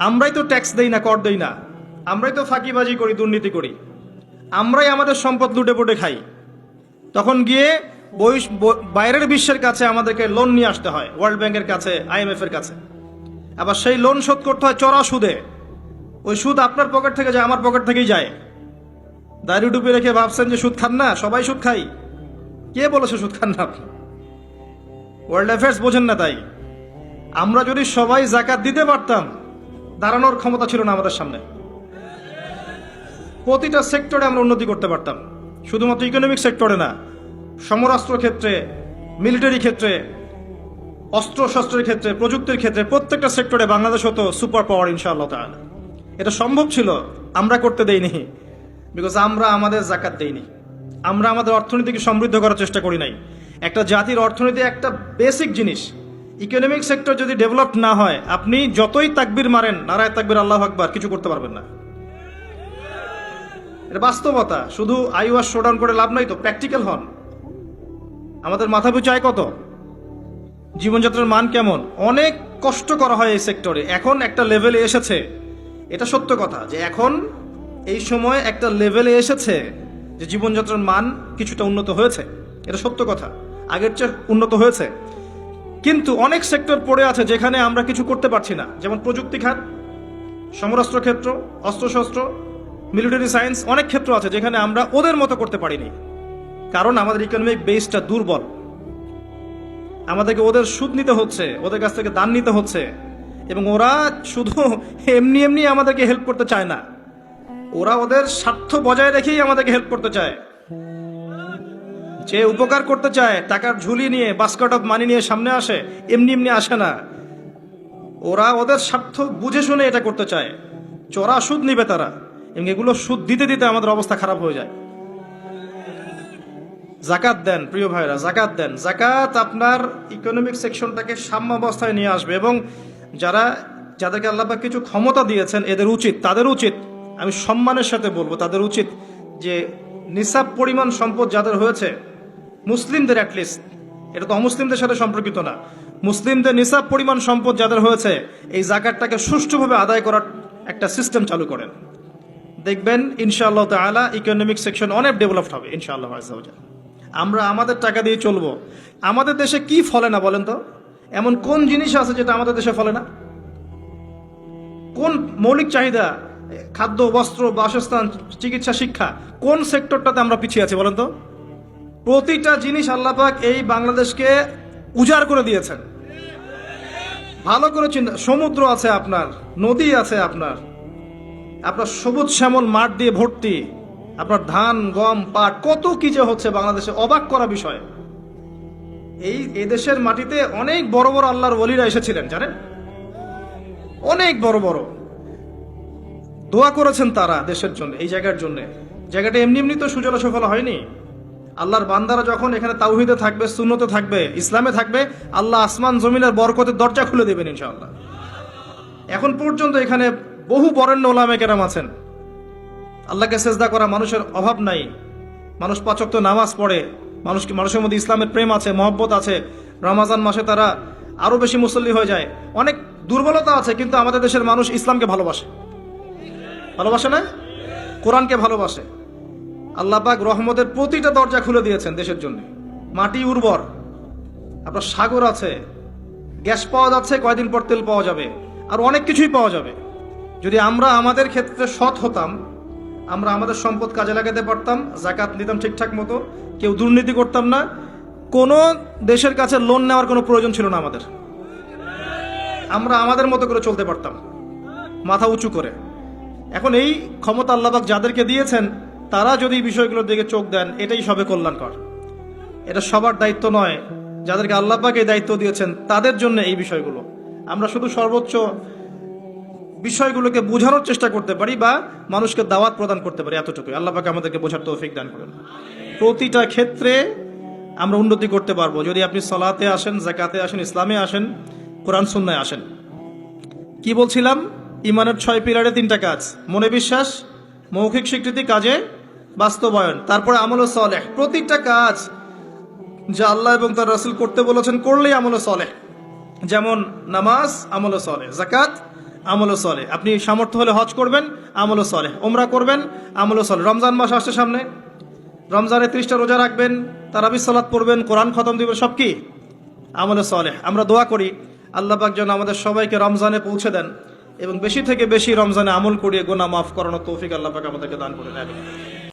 আমরাই তো ট্যাক্স দেই না, কর দেই না, আমরাই তো ফাঁকিবাজি করি, দুর্নীতি করি, আমরাই আমাদের সম্পদ লুটে পুটে খাই। তখন গিয়ে বাইরের বিশ্বের কাছে আমাদেরকে লোন নিয়ে আসতে হয়, ওয়ার্ল্ড ব্যাংকের কাছে, IMF এর কাছে। আবার সেই লোন শোধ করতে হয় চড়া সুদে। ওই সুদ আপনার পকেট থেকে যায়, আমার পকেট থেকেই যায়। দাড়ি টুপি রেখে ভাবছেন যে সুদ খান না? সবাই সুদ খাই। কে বলেছে সুদ খান না? আপনি ওয়ার্ল্ড অ্যাফেয়ার্স বোঝেন না। তাই আমরা যদি সবাই যাকাত দিতে পারতাম, দাঁড়ানোর ক্ষমতা ছিল না আমাদের সামনে। প্রতিটা সেক্টরে আমরা উন্নতি করতে পারতাম, শুধুমাত্র ইকোনমিক সেক্টরে না, সমরাস্ত্র ক্ষেত্রে, মিলিটারি ক্ষেত্রে, অস্ত্র শস্ত্রের ক্ষেত্রে, প্রযুক্তির ক্ষেত্রে, প্রত্যেকটা সেক্টরে বাংলাদেশ হতো সুপার পাওয়ার ইনশাআল্লাহ তাআলা। এটা সম্ভব ছিল, আমরা করতে দেইনি, বিকজ আমরা আমাদের যাকাত দেইনি। আমরা আমাদের অর্থনীতিকে সমৃদ্ধ করার চেষ্টা করি নাই। একটা জাতির অর্থনীতি একটা বেসিক জিনিস। ইকোনমিক সেক্টর যদি ডেভেলপ না হয়, আপনি যতই তাকবীর মারেন, নারায়ে তাকবীর, আল্লাহু আকবার, কিছু করতে পারবেন না। এটা বাস্তবতা। শুধু আইওয়াস শোডাউন করে লাভ নাই তো, প্র্যাকটিক্যাল হন। আমাদের মাথা পিছু আয় কত? জীবনযাত্রার মান কেমন? অনেক কষ্ট করা হয় এই সেক্টরে। এখন একটা লেভেলে এসেছে, এটা সত্য কথা, যে এখন এই সময় একটা লেভেলে এসেছে যে জীবনযাত্রার মান কিছুটা উন্নত হয়েছে, এটা সত্য কথা, আগের চেয়ে উন্নত হয়েছে। কিন্তু অনেক সেক্টর পড়ে আছে যেখানে আমরা কিছু করতে পারছি না, যেমন প্রযুক্তি খাত, সমরাস্ত্র ক্ষেত্র, অস্ত্রশস্ত্র, মিলিটারি সায়েন্স, অনেক ক্ষেত্র আছে যেখানে আমরা ওদের মতো করতে পারিনি, কারণ আমাদের ইকোনমিক বেসটা দুর্বল। আমাদেরকে ওদের সুদ নিতে হচ্ছে, ওদের কাছ থেকে দান নিতে হচ্ছে, এবং ওরা শুধু এমনি এমনি আমাদেরকে হেল্প করতে চায় না, ওরা ওদের স্বার্থ বজায় রেখেই আমাদেরকে হেল্প করতে চায়। যে উপকার করতে চায়, টাকার ঝুলি নিয়ে, বাস্কেট অফ মানি নিয়ে সামনে আসে, এমনি এমনি আসে না। ওরা ওদের স্বার্থ বুঝে শুনে এটা করতে চায়, চড়া সুদ নিবে তারা, এবং এগুলো সুদ দিতে দিতে আমাদের অবস্থা খারাপ হয়ে যায়। যাকাত দেন প্রিয় ভাইরা, যাকাত দেন। যাকাত আপনার ইকোনমিক সেকশনটাকে সাম্যাবস্থায় নিয়ে আসবে, এবং যাদেরকে আল্লাহ পাক কিছু ক্ষমতা দিয়েছেন, তাদের উচিত, আমি সম্মানের সাথে বলবো, তাদের উচিত যে নিসাব পরিমাণ সম্পদ যাদের হয়েছে, মুসলিমদের অ্যাটলিস্ট, এটা তো অমুসলিমদের সাথে সম্পর্কিত না, মুসলিমদের নিসাব পরিমাণ সম্পদ যাদের হয়েছে, এই যাকাতটাকে সুষ্ঠুভাবে আদায় করার একটা সিস্টেম চালু করেন। দেখবেন ইনশাআল্লাহ তাআলা ইকোনমিক সেকশন অনেক ডেভেলপড হবে ইনশাআল্লাহ আযজা ওয়া জাল। আমরা আমাদের টাকা দিয়ে চলবো। আমাদের দেশে কি ফলে না বলেন তো? এমন কোন জিনিস আছে যেটা আমাদের দেশে ফলে না? কোন মৌলিক চাহিদা, খাদ্য, বস্ত্র, বাসস্থান, চিকিৎসা, শিক্ষা, কোন সেক্টরটাতে আমরা পিছিয়ে আছি বলেন তো? প্রতিটা জিনিস আল্লাহ পাক এই বাংলাদেশকে উজাড় করে দিয়েছেন। ভালো করে চিন্তা, সমুদ্র আছে আপনার, নদী আছে আপনার সবুজ শ্যামল মাঠ দিয়ে ভর্তি, আপনার ধান, গম, পাট, কত কি যে হচ্ছে বাংলাদেশে, অবাক করা বিষয়। এই দেশের মাটিতে অনেক বড় বড় আল্লাহর ওলিরা এসেছিলেন, জানেন? অনেক বড় বড় দোয়া করেছেন তারা দেশের জন্য, এই জায়গার জন্য। জায়গাটা এমনি এমনি তো সুজলা সুফলা হয়নি। আল্লাহর বান্দারা যখন এখানে তাওহীদে থাকবে, সুন্নতে থাকবে, ইসলামে থাকবে, আল্লাহ আসমান জমিনের বরকতের দরজা খুলে দেবেন ইনশাআল্লাহ। এখন পর্যন্ত এখানে বহু বরেণ্য ওলামা কেরাম আছেন। আল্লাহকে সেজদা করা মানুষের অভাব নাই। মানুষ 5 ওয়াক্ত নামাজ পড়ে, মানুষের মধ্যে ইসলামের প্রেম আছে, মহব্বত আছে। রমাজান মাসে তারা আরো বেশি মুসল্লি হয়ে যায়। অনেক দুর্বলতা আছে, কিন্তু আমাদের দেশের মানুষ ইসলামকে ভালোবাসে, ভালোবাসে না? কোরআনকে ভালোবাসে। আল্লাহ পাক রহমতের প্রতিটা দরজা খুলে দিয়েছেন দেশের জন্য। মাটি উর্বর, আপনার সাগর আছে, গ্যাস পাওয়া যাচ্ছে, কয়দিন পর তেল পাওয়া যাবে, আর অনেক কিছুই পাওয়া যাবে। যদি আমরা আমাদের ক্ষেত্রে সৎ হতাম, আমরা আমাদের সম্পদ কাজে লাগাতে পারতাম, জাকাত নিতাম ঠিকঠাক মতো, কেউ দুর্নীতি করতাম না, কোনো দেশের কাছে লোন নেওয়ার কোনো প্রয়োজন ছিল না আমাদের। আমরা আমাদের মতো করে চলতে পারতাম, মাথা উঁচু করে। এখন এই ক্ষমতা আল্লাহ পাক যাদেরকে দিয়েছেন, তারা যদি এই বিষয়গুলোর দিকে চোখ দেন, এটাই সবে কল্যাণকর। এটা সবার দায়িত্ব নয়। যাদেরকে আল্লাহ পাক এই দায়িত্ব দিয়েছেন তাদের জন্য এই বিষয়গুলো। আমরা শুধু সর্বোচ্চ বিষয়গুলোকে বোঝানোর চেষ্টা করতে পারি বা মানুষকে দাওয়াত প্রদান করতে পারি, এতটুকুই। আল্লাহ পাক আমাদেরকে বোঝার তৌফিক দান করেন। প্রতিটা ক্ষেত্রে আমরা উন্নতি করতে পারবো যদি আপনি সালাতে আসেন, যাকাতে আসেন, ইসলামে আসেন, কোরআন সুন্নায় আসেন। কি বলছিলাম? ইমানের 6 পিলারে 3টা কাজ: মনে বিশ্বাস, মৌখিক স্বীকৃতি, কাজে বাস্তবায়ন, তারপরে আমল সালেহ। প্রতিটা কাজ যা আল্লাহ এবং তার রাসূল করতে বলেছেন করলেই আমল সালেহ। যেমন নামাজ, আমল সালেহ; যাকাত, আমল সালেহ। আপনি সামর্থ্য হলে হজ করবেন, আমল সালেহ; ওমরা করবেন, আমল সালেহ। রমজান মাস আসছে সামনে, রমজানে 30টা রোজা রাখবেন, তারাবির সালাত পড়বেন, কোরআন খতম দিবেন, সব কি আমল সালেহ। আমরা দোয়া করি আল্লাহ পাক যেন আমাদের সবাইকে রমজানে পৌঁছে দেন এবং বেশি থেকে বেশি রমজানে আমল করিয়ে গুনাহ মাফ করানোর তৌফিক আল্লাহ পাক আমাদেরকে দান করে দেন।